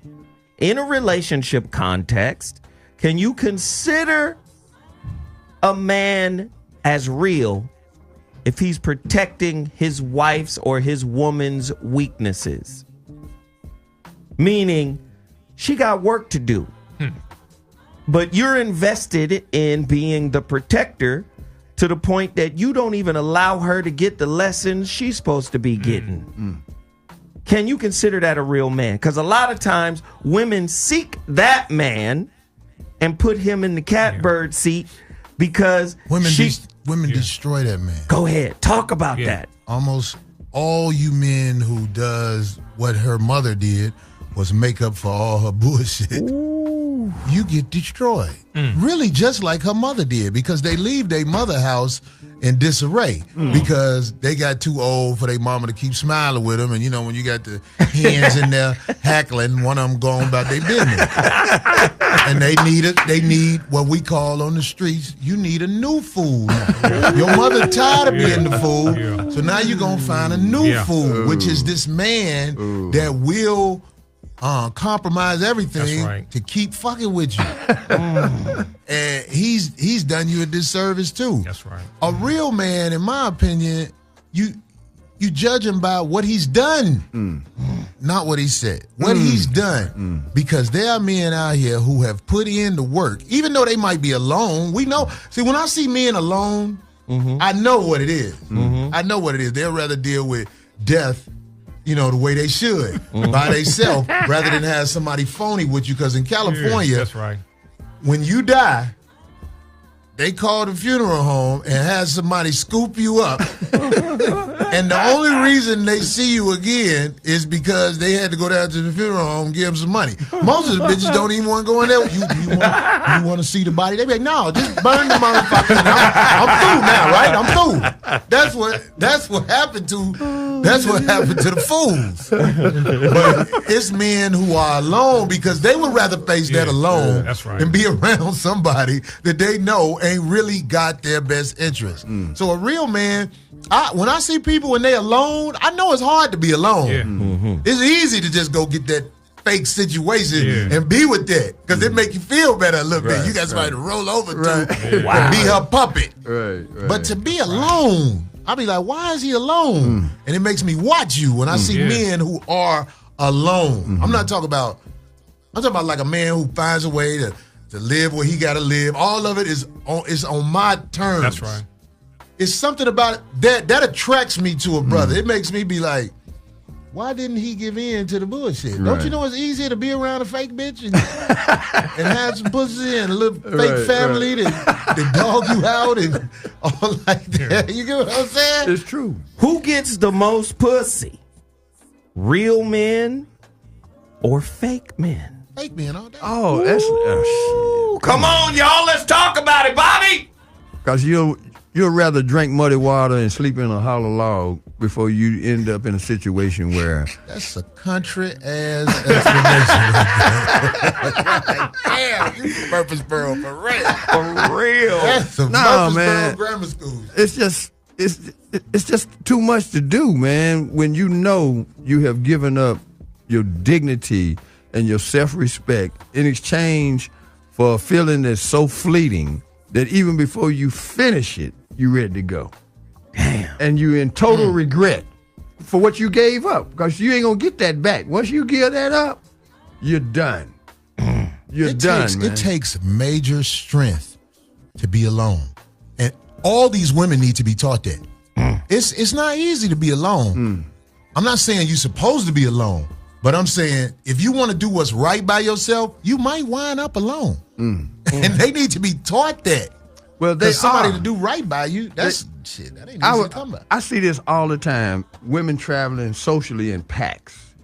in a relationship context? Can you consider a man as real if he's protecting his wife's or his woman's weaknesses? Meaning, she got work to do. But you're invested in being the protector to the point that you don't even allow her to get the lessons she's supposed to be getting. Can you consider that a real man? Because a lot of times women seek that man and put him in the catbird seat because Women destroy that man. Go ahead, talk about that. Almost all you men who does what her mother did was make up for all her bullshit. You get destroyed. Really just like her mother did, because they leave their mother house in disarray because they got too old for their mama to keep smiling with them. And you know, when you got the hens in there hackling, one of them going about their business. And they need what we call on the streets, you need a new fool now. Your mother tired of being the fool, so now you're going to find a new fool, which is this man that will compromise everything to keep fucking with you. And he's done you a disservice too. That's right. A real man, in my opinion, you judge him by what he's done, not what he said. What he's done. Because there are men out here who have put in the work, even though they might be alone. We know. See, when I see men alone, I know what it is. I know what it is. They'll rather deal with death, you know, the way they should, by themselves, rather than have somebody phony with you. Because in California, that's right, when you die, they call the funeral home and have somebody scoop you up. And the only reason they see you again is because they had to go down to the funeral home and give them some money. Most of the bitches don't even want to go in there. You want to see the body? They be like, no, just burn the motherfucker. I'm through now, right? I'm through. That's what happened to That's what happened to the fools. But it's men who are alone because they would rather face that alone that's right. than be around somebody that they know ain't really got their best interest. So a real man, when I see people when they alone, I know it's hard to be alone. Yeah. It's easy to just go get that fake situation and be with that because it make you feel better a little bit. You got somebody to roll over to and be her puppet. Right. But to be alone, I'll be like, why is he alone? And it makes me watch you when I see men who are alone. I'm talking about like a man who finds a way to live where he got to live. All of it is on my terms. That's right. It's something about it that attracts me to a brother. It makes me be like, why didn't he give in to the bullshit? Don't you know it's easier to be around a fake bitch and have some pussy and a little fake family that dog you out and all like that? You get what I'm saying? It's true. Who gets the most pussy? Real men or fake men? Fake men all day. Oh, that's Come on, y'all. Let's talk about it, Bobby. because you'll rather drink muddy water and sleep in a hollow log before you end up in a situation where That's a country ass explanation. Damn, you from Murfreesboro for real. For real. That's a No, Murfreesboro man. grammar school. it's just too much to do, man. When you know you have given up your dignity and your self-respect in exchange for a feeling that's so fleeting that even before you finish it, you're ready to go. Damn. And you're in total regret for what you gave up because you ain't gonna get that back. Once you give that up, you're done. You're done, man. It takes major strength to be alone. And all these women need to be taught that. It's not easy to be alone. I'm not saying you're supposed to be alone, but I'm saying if you want to do what's right by yourself, you might wind up alone. And they need to be taught that. Well, they There's somebody are. to do right by you. That ain't easy to come by. I see this all the time. Women traveling socially in packs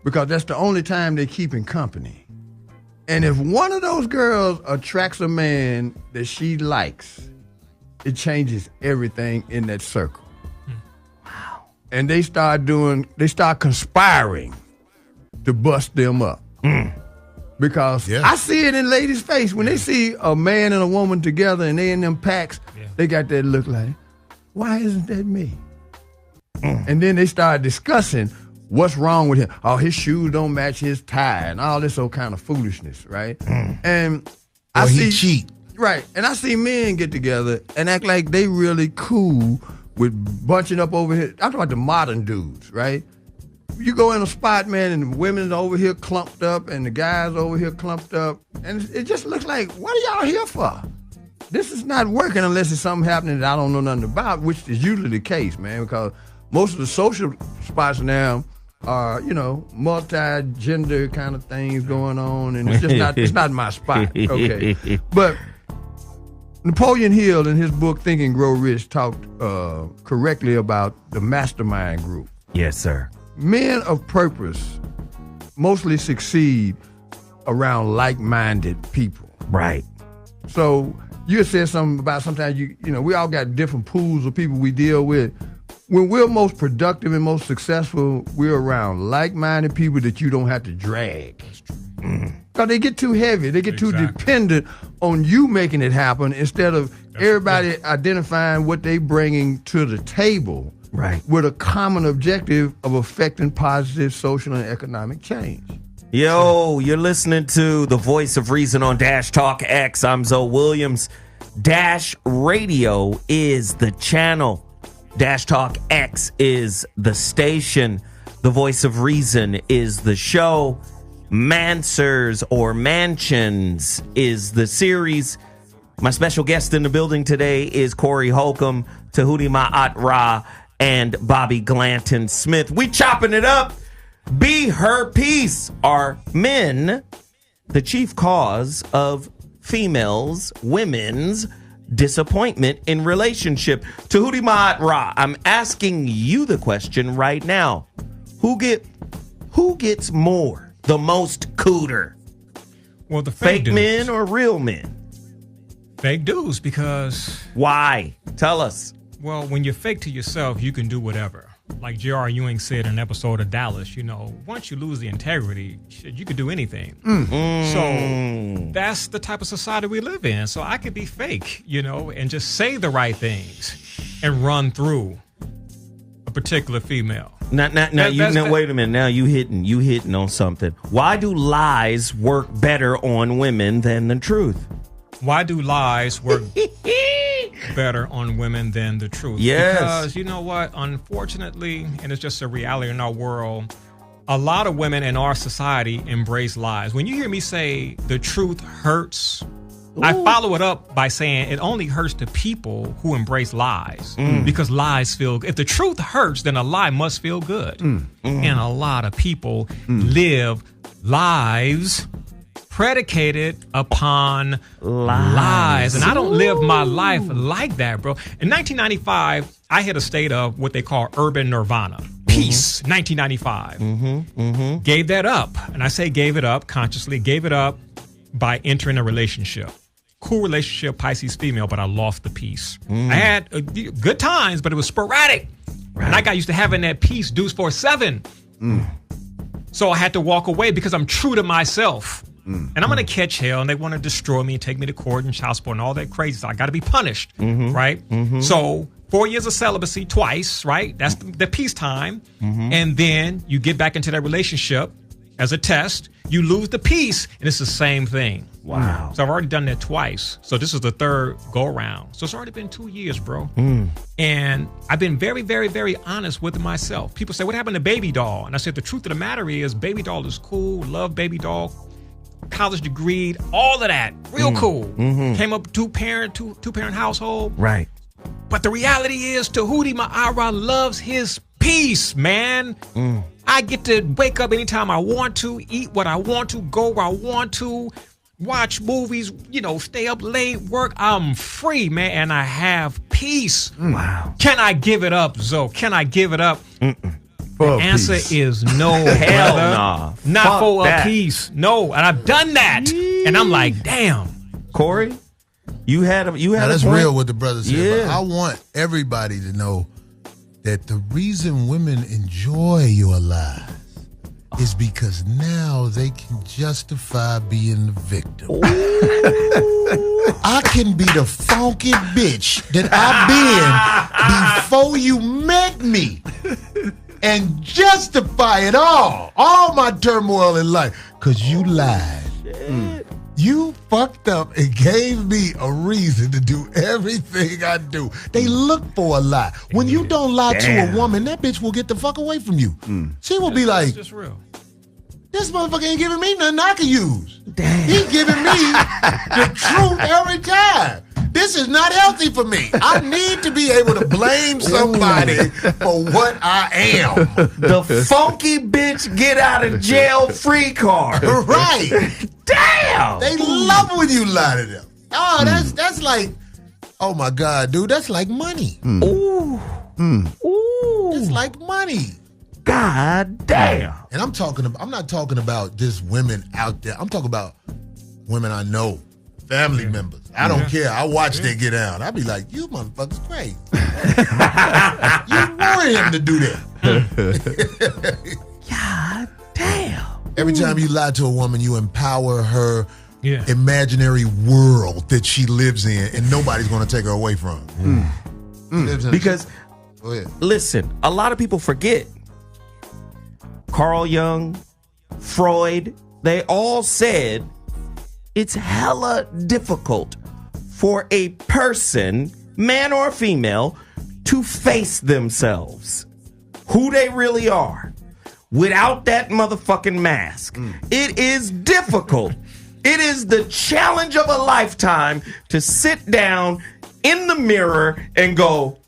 because that's the only time they keep in company. And if one of those girls attracts a man that she likes, it changes everything in that circle. Wow. And they start conspiring to bust them up. Because I see it in ladies' face. When they see a man and a woman together and they in them packs, they got that look like, why isn't that me? And then they start discussing what's wrong with him. Oh, his shoes don't match his tie and all this old kind of foolishness, right? And I see he cheat. Right. And I see men get together and act like they really cool with bunching up over here. I'm talking about the modern dudes, right? You go in a spot, man, and the women's over here clumped up and the guys over here clumped up. And it just looks like, what are y'all here for? This is not working unless it's something happening that I don't know nothing about, which is usually the case, man, because most of the social spots now are, multi-gender kind of things going on, and it's just it's not my spot. Okay. But Napoleon Hill, in his book Think and Grow Rich, talked correctly about the mastermind group. Yes, sir. Men of purpose mostly succeed around like-minded people. Right. So you said something about sometimes we all got different pools of people we deal with. When we're most productive and most successful, we're around like-minded people that you don't have to drag. Because they get too heavy. They get too dependent on you making it happen instead of everybody identifying what they bringing to the table. Right. With a common objective of affecting positive social and economic change. Yo, you're listening to the Voice of Reason on Dash Talk X. I'm Zoe Williams. Dash Radio is the channel. Dash Talk X is the station. The Voice of Reason is the show. Mansers or Mansions is the series. My special guest in the building today is Corey Holcomb, Tahuti Ma'at Ra, and Bobby Glanton Smith. We chopping it up. Be her peace. Are men the chief cause of women's disappointment in relationship? Tahuti Ma'at Ra, I'm asking you the question right now. Who gets more, the most cooter? Well, the fake dudes. men or real men? Fake dudes, because Why? Tell us. well, when you're fake to yourself, you can do whatever. like J.R. Ewing said in an episode of Dallas, once you lose the integrity, shit, you could do anything. So that's the type of society we live in. So I could be fake, and just say the right things and run through a particular female. Now, wait a minute. Now you hitting on something. Why do lies work better on women than the truth? Why do lies work better on women than the truth? Yes. Because you know what? Unfortunately, and it's just a reality in our world, a lot of women in our society embrace lies. When you hear me say the truth hurts, I follow it up by saying it only hurts the people who embrace lies. Because lies feel good. If the truth hurts, then a lie must feel good. And a lot of people live lives predicated upon lies. And I don't live my life like that, bro. In 1995, I hit a state of what they call urban nirvana. Peace, 1995. Gave that up. And I say gave it up consciously, gave it up by entering a relationship. Cool relationship, Pisces female, but I lost the peace. I had good times, but it was sporadic. Right. And I got used to having that peace deuce 4-7. So I had to walk away because I'm true to myself. And I'm going to catch hell, and they want to destroy me and take me to court and child support and all that crazy stuff. I got to be punished, right? So 4 years of celibacy twice, right? That's the peace time. And then you get back into that relationship as a test. You lose the peace, and it's the same thing. Wow. So I've already done that twice. So this is the third go-around. So it's already been 2 years, bro. And I've been very, very, very honest with myself. People say, what happened to Baby Doll? And I said, the truth of the matter is Baby Doll is cool. Love Baby Doll. College degree, all of that. Real cool. Came up two-parent household. Right. But the reality is Tahuti Ma'at Ra loves his peace, man. I get to wake up anytime I want to, eat what I want to, go where I want to, watch movies, stay up late, work. I'm free, man, and I have peace. Wow. Can I give it up, Zoe? Can I give it up? The answer is no. Hell nah. Not Fuck for that. a piece. No. And I've done that. And I'm like, damn. Corey, you had Now, a that's point? real what the brother said. Yeah. But I want everybody to know that the reason women enjoy your lies is because now they can justify being the victim. I can be the funky bitch that I've been before you met me and justify it all my turmoil in life, because you lied. You fucked up and gave me a reason to do everything I do. They look for a lie. When you don't lie to a woman, that bitch will get the fuck away from you. She will be like, It's just real. this motherfucker ain't giving me nothing I can use. Damn. He giving me the truth every time. This is not healthy for me. I need to be able to blame somebody for what I am. The funky bitch get out of jail free card. Right. Damn. They love when you lie to them. Oh, that's like, oh my God, dude, that's like money. Ooh. Ooh. It's like money. God damn. And I'm not talking about just women out there. I'm talking about women I know, family members. I don't care. I watch they get out. I be like, you motherfuckers crazy. You want him to do that. God damn. Every time you lie to a woman, you empower her Yeah. imaginary world that she lives in, and nobody's going to take her away from her. Because, Go ahead. listen, a lot of people forget. Carl Jung, Freud, they all said it's hella difficult for a person, man or female, to face themselves, who they really are, without that motherfucking mask. It is difficult. It is the challenge of a lifetime to sit down in the mirror and go,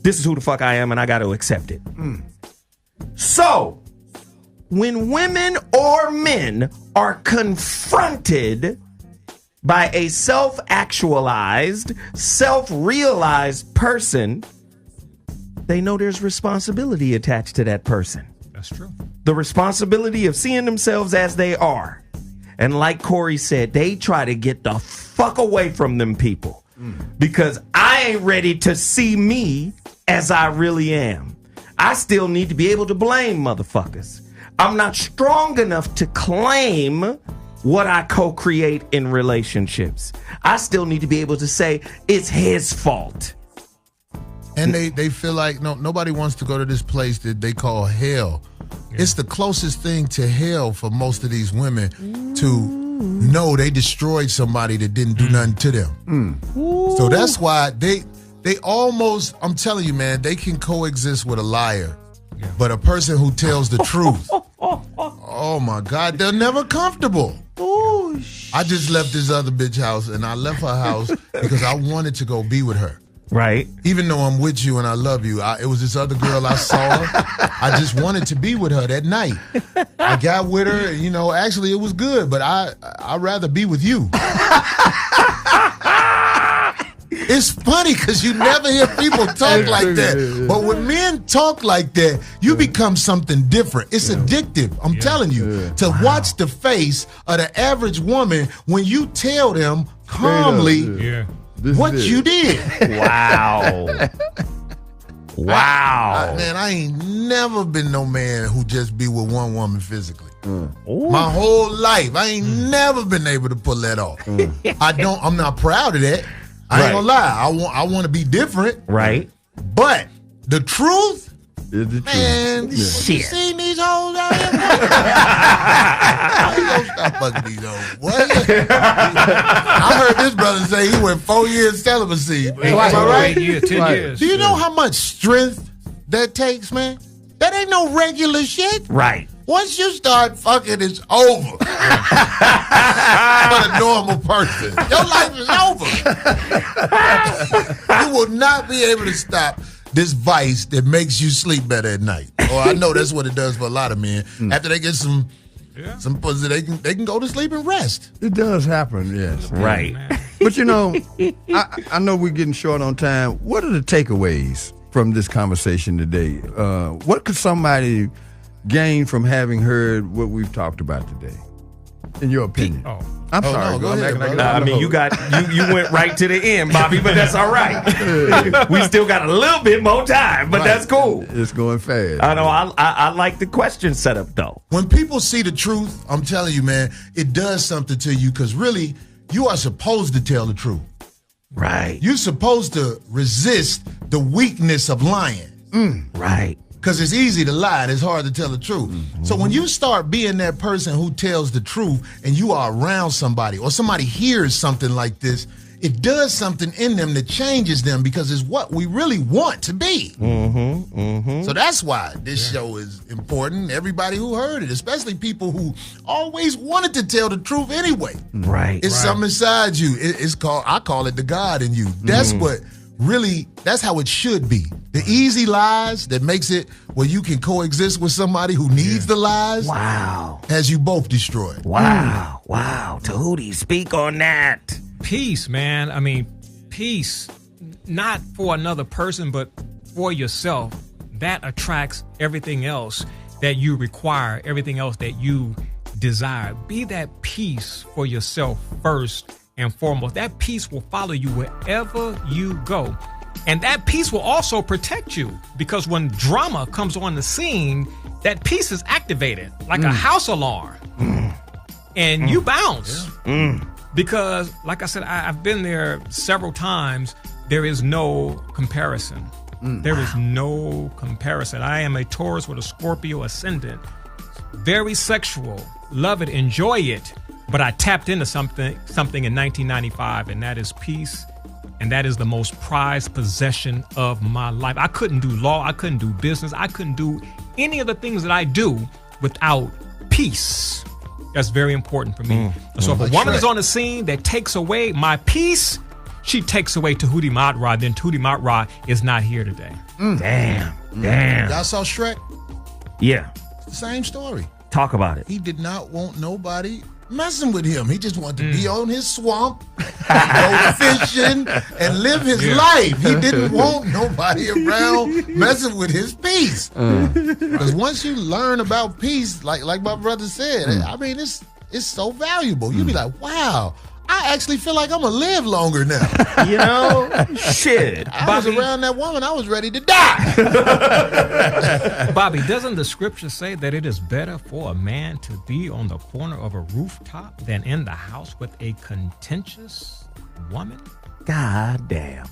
this is who the fuck I am and I got to accept it. So, when women or men are confronted by a self-actualized, self-realized person, they know there's responsibility attached to that person. That's true. The responsibility of seeing themselves as they are. And like Corey said, they try to get the fuck away from them people because I ain't ready to see me as I really am. I still need to be able to blame motherfuckers. I'm not strong enough to claim what I co-create in relationships. I still need to be able to say it's his fault. And they feel like nobody wants to go to this place that they call hell. Yeah. It's the closest thing to hell for most of these women to know they destroyed somebody that didn't do nothing to them. So that's why they almost, I'm telling you, man, they can coexist with a liar. Yeah. But a person who tells the truth, oh my God, they're never comfortable. I just left this other bitch house, and I left her house because I wanted to go be with her. Right. Even though I'm with you and I love you, it was this other girl I saw. I just wanted to be with her that night. I got with her, actually it was good, but I'd rather be with you. It's funny because you never hear people talk like that. But when men talk like that, you become something different. It's addictive. I'm telling you. To watch the face of the average woman when you tell them calmly what you did. Wow. Wow. Man, I ain't never been no man who just be with one woman physically. My whole life. I ain't never been able to pull that off. I'm not proud of that. I ain't gonna lie. I want to be different. Right. But the truth, man, you seen these hoes out here? You don't stop fucking these hoes. What? I heard this brother say he went 4 years celibacy. Am I right? 10 years. Do you know how much strength that takes, man? That ain't no regular shit. Right. Once you start fucking, it's over. For a normal person. Your life is over. You will not be able to stop this vice that makes you sleep better at night. Or I know that's what it does for a lot of men. After they get some pussy, they can go to sleep and rest. It does happen, yes. Right. But I know we're getting short on time. What are the takeaways from this conversation today? What could somebody gain from having heard what we've talked about today, in your opinion? I'm sorry. No, go ahead, you went right to the end, Bobby, but that's all right. We still got a little bit more time, but that's cool. It's going fast. I know. I like the question setup, though. When people see the truth, I'm telling you, man, it does something to you because really, you are supposed to tell the truth. Right. You're supposed to resist the weakness of lying. Right. Because it's easy to lie and it's hard to tell the truth. So when you start being that person who tells the truth and you are around somebody or somebody hears something like this, it does something in them that changes them because it's what we really want to be. So that's why this show is important. Everybody who heard it, especially people who always wanted to tell the truth anyway. Right. It's something inside you. I call it the God in you. That's what really, that's how it should be. The easy lies that makes it where you can coexist with somebody who needs the lies. Wow. Has you both destroyed. Wow. Wow. Tahuti, speak on that. Peace, man. I mean, peace, not for another person, but for yourself. That attracts everything else that you require, everything else that you desire. Be that peace for yourself first and foremost. That peace will follow you wherever you go. And that peace will also protect you because when drama comes on the scene, that peace is activated like a house alarm. And you bounce. Because, like I said, I've been there several times. There is no comparison. There is no comparison. I am a Taurus with a Scorpio ascendant. Very sexual. Love it. Enjoy it. But I tapped into something in 1995, and that is peace. And that is the most prized possession of my life. I couldn't do law. I couldn't do business. I couldn't do any of the things that I do without peace. That's very important for me. So if a woman is on the scene that takes away my peace, she takes away Tahuti Ma'at Ra, then Tahuti Ma'at Ra is not here today. Damn. Y'all saw Shrek? Yeah. It's the same story. Talk about it. He did not want nobody messing with him. He just wanted to be on his swamp, go fishing, and live his life. He didn't want nobody around messing with his peace. Because once you learn about peace, like my brother said, I mean, it's so valuable. You be like, wow, I I actually feel like I'm going to live longer now. You know? Shit. I was around that woman, I was ready to die. Bobby, doesn't the scripture say that it is better for a man to be on the corner of a rooftop than in the house with a contentious woman? God damn.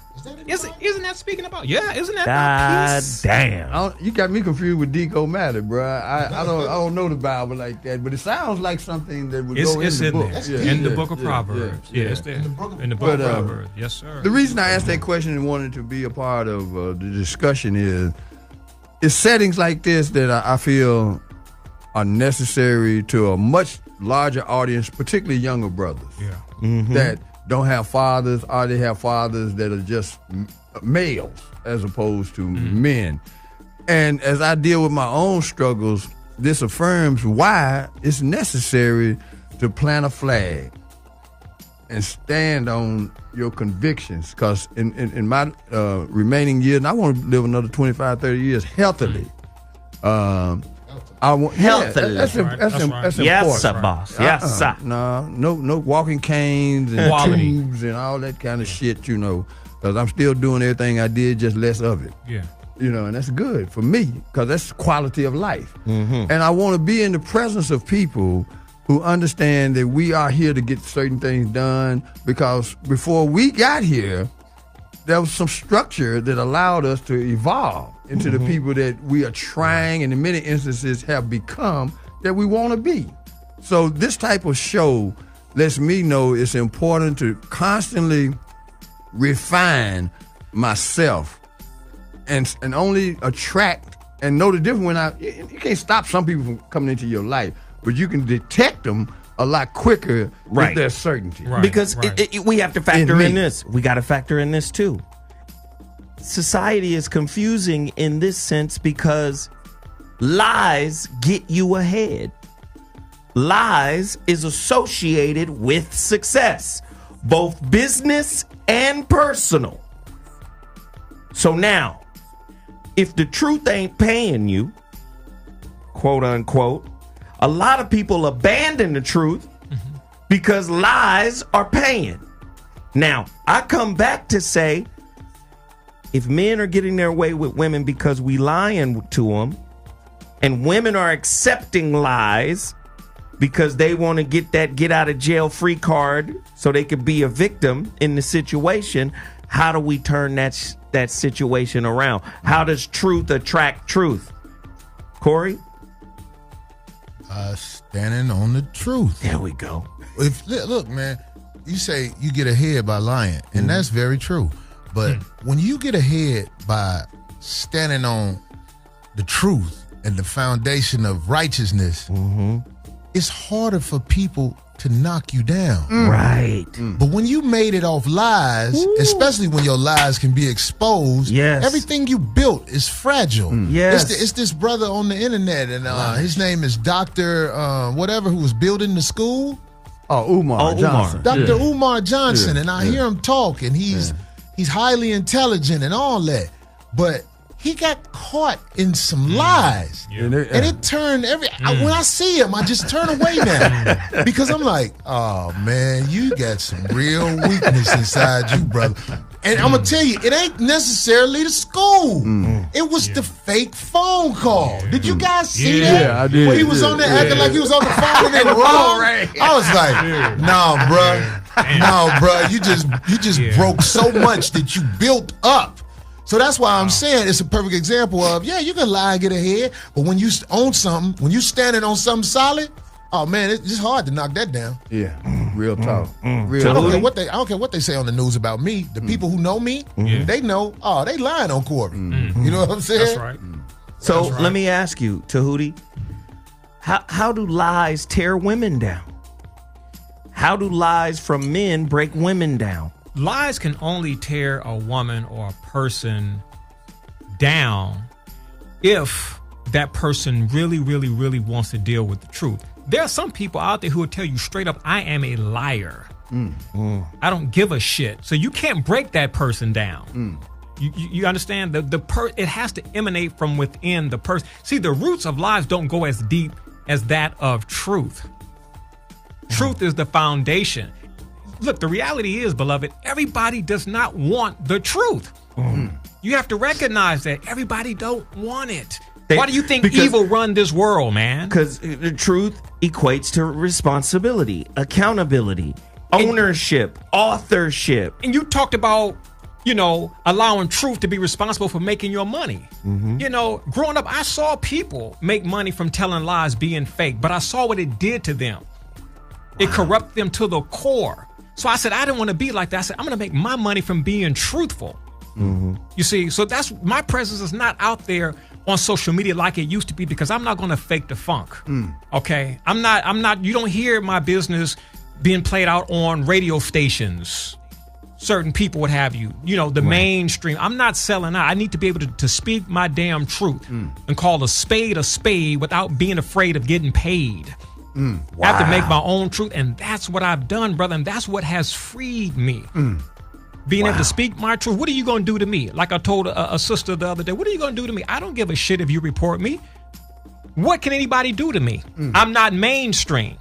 Isn't that speaking about? Yeah, isn't that God about peace? damn. You got me confused with Deco Matter, bro. I don't know the Bible like that, but it sounds like something that would go in the book. In the book of Proverbs. Yeah, it's there. In the book of Proverbs. Yes, sir. The reason I asked that question and wanted to be a part of the discussion is it's settings like this that I feel are necessary to a much larger audience, particularly younger brothers. Yeah. That don't have fathers, or they have fathers that are just males as opposed to men. And as I deal with my own struggles, this affirms why it's necessary to plant a flag and stand on your convictions. Because in my remaining years, and I want to live another 25, 30 years healthily. Healthily. That's important. Yes, sir, boss. Yes, sir. No walking canes and tubes and all that kind of shit, you know, because I'm still doing everything I did, just less of it. Yeah. You know, and that's good for me because that's quality of life. And I want to be in the presence of people who understand that we are here to get certain things done, because before we got here, there was some structure that allowed us to evolve into the people that we are trying and in many instances have become that we want to be. So this type of show lets me know it's important to constantly refine myself and only attract and know the difference when you can't stop some people from coming into your life, but you can detect them a lot quicker with their certainty. Because we have to factor in this. We got to factor in this too. Society is confusing in this sense because lies get you ahead. Lies is associated with success, both business and personal. So now, if the truth ain't paying you, quote unquote, a lot of people abandon the truth because lies are paying. Now, I come back to say, if men are getting their way with women because we lying to them, and women are accepting lies because they want to get that get out of jail free card so they could be a victim in the situation, how do we turn that situation around? How does truth attract truth? Corey? Standing on the truth. There we go. Look, man, you say you get ahead by lying, and that's very true. But when you get ahead by standing on the truth and the foundation of righteousness, it's harder for people to knock you down. Right. But when you made it off lies, especially when your lies can be exposed, everything you built is fragile. It's this brother on the internet, and his name is Dr. Whatever, who was building the school. Umar Johnson. Dr. Umar Johnson, and I hear him talk, and he's highly intelligent and all that, but he got caught in some lies. And it turned when I see him, I just turn away now because I'm like, oh man, you got some real weakness inside you, brother. And I'm gonna tell you, it ain't necessarily the school. It was the fake phone call. Did you guys see that? Yeah, I did. When he was on there acting like he was on the phone and they were wrong. I was like, no, bro, you just broke so much that you built up. So that's why I'm saying it's a perfect example of, you can lie and get ahead, but when you own something, when you standing on something solid, oh man, it's just hard to knock that down. Yeah, real talk. Real I don't care what they say on the news about me. The people who know me, they know, they lying on Corey. You know what I'm saying? That's right. So let me ask you, Tahuti, how do lies tear women down? How do lies from men break women down? Lies can only tear a woman or a person down if that person really, really, really wants to deal with the truth. There are some people out there who will tell you straight up, I am a liar. I don't give a shit. So you can't break that person down. You understand? It has to emanate from within the person. See, the roots of lies don't go as deep as that of truth. Truth is the foundation. look, the reality is, beloved, everybody does not want the truth. You have to recognize that everybody don't want it. Why do you think evil run this world, man? Because the truth equates to responsibility, accountability, ownership, authorship. And you talked about, allowing truth to be responsible for making your money. Growing up, I saw people make money from telling lies, being fake, but I saw what it did to them. It corrupted them to the core. So I said, I didn't want to be like that. I said, I'm going to make my money from being truthful. You see, so that's my presence is not out there on social media like it used to be, because I'm not going to fake the funk. Okay. I'm not, you don't hear my business being played out on radio stations. Certain people would have you, the mainstream. I'm not selling out. I need to be able to speak my damn truth and call a spade without being afraid of getting paid. I have to make my own truth. And that's what I've done, brother. And that's what has freed me. Being able to speak my truth. What are you going to do to me? Like I told a sister the other day, what are you going to do to me? I don't give a shit if you report me. What can anybody do to me? I'm not mainstream.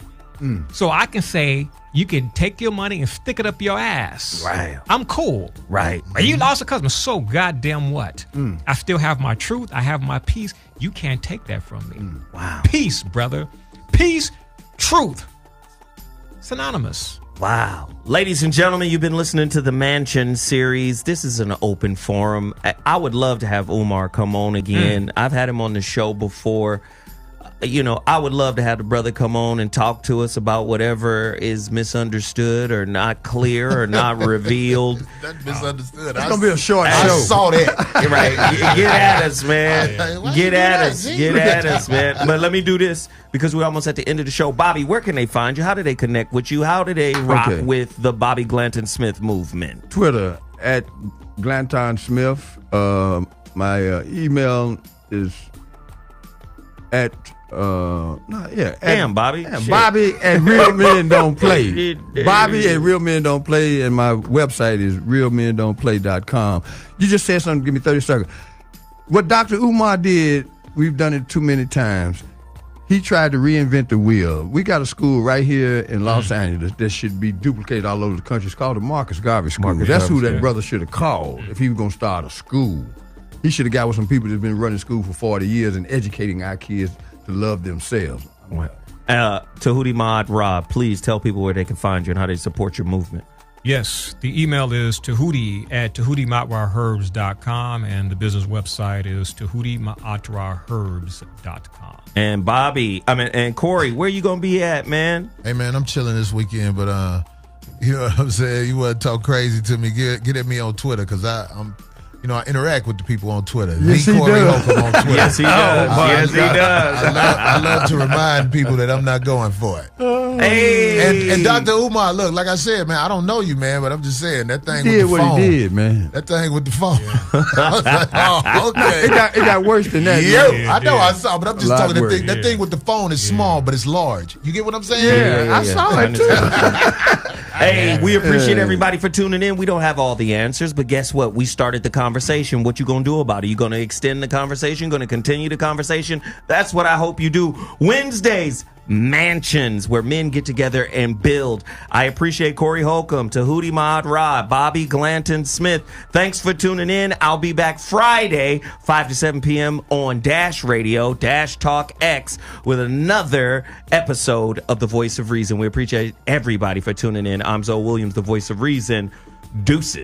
So I can say, you can take your money and stick it up your ass. Right. I'm cool. Right. And you lost a customer. So goddamn what? I still have my truth. I have my peace. You can't take that from me. Wow. Peace, brother. Peace, truth. Synonymous. Wow. Ladies and gentlemen, you've been listening to the Mansion series. This is an open forum. I would love to have Umar come on again. I've had him on the show before. I would love to have the brother come on and talk to us about whatever is misunderstood or not clear or not revealed. That's misunderstood. It's going to be a short show. I saw that. Right. Get at us, man. Get at us. Get at us, man. But let me do this, because we're almost at the end of the show. Bobby, where can they find you? How do they connect with you? How do they rock with the Bobby Glanton Smith movement? Twitter at Glanton Smith. My email is at Damn, Bobby. Bobby at Real Men Don't Play. Bobby at Real Men Don't Play, and my website is realmendon'tplay.com. You just said something, give me 30 seconds. What Dr. Umar did, we've done it too many times. He tried to reinvent the wheel. We got a school right here in Los Angeles that should be duplicated all over the country. It's called the Marcus Garvey School. That's who that brother should have called if he was going to start a school. He should have got with some people that's been running school for 40 years and educating our kids to love themselves. Tahuti Ma'at Ra, please tell people where they can find you and how they support your movement. Yes, the email is Tahuti at TahutiMa'atRaHerbs.com, and the business website is TahutiMa'atRaHerbs.com. And Bobby, and Corey, where you gonna be at, man? Hey, man, I'm chilling this weekend, but you know what I'm saying? You want to talk crazy to me? Get at me on Twitter, because I'm. I interact with the people on Twitter. Yes, he Corey does. Holcomb on Twitter. Yes, he does. Yes, he does. I love to remind people that I'm not going for it. Hey. And Dr. Umar, look, like I said, man, I don't know you, man, but I'm just saying that thing He with the did phone. what he did, man. That thing with the phone. I was like, oh, okay. It got worse than that. Yeah, I know I saw, but I'm just talking worse. that thing with the phone is small, but it's large. You get what I'm saying? Yeah, I saw it too. Hey, we appreciate everybody for tuning in. We don't have all the answers, but guess what? We started the conversation. What you gonna do about it? You gonna extend the conversation? Gonna continue the conversation? That's what I hope you do. Wednesdays, Mansions, where men get together and build. I appreciate Corey Holcomb, Tahuti Ma'at Ra, Bobby Glanton Smith. Thanks for tuning in. I'll be back Friday, 5 to 7 p.m. on Dash Radio, Dash Talk X, with another episode of The Voice of Reason. We appreciate everybody for tuning in. I'm Zoe Williams, The Voice of Reason. Deuces.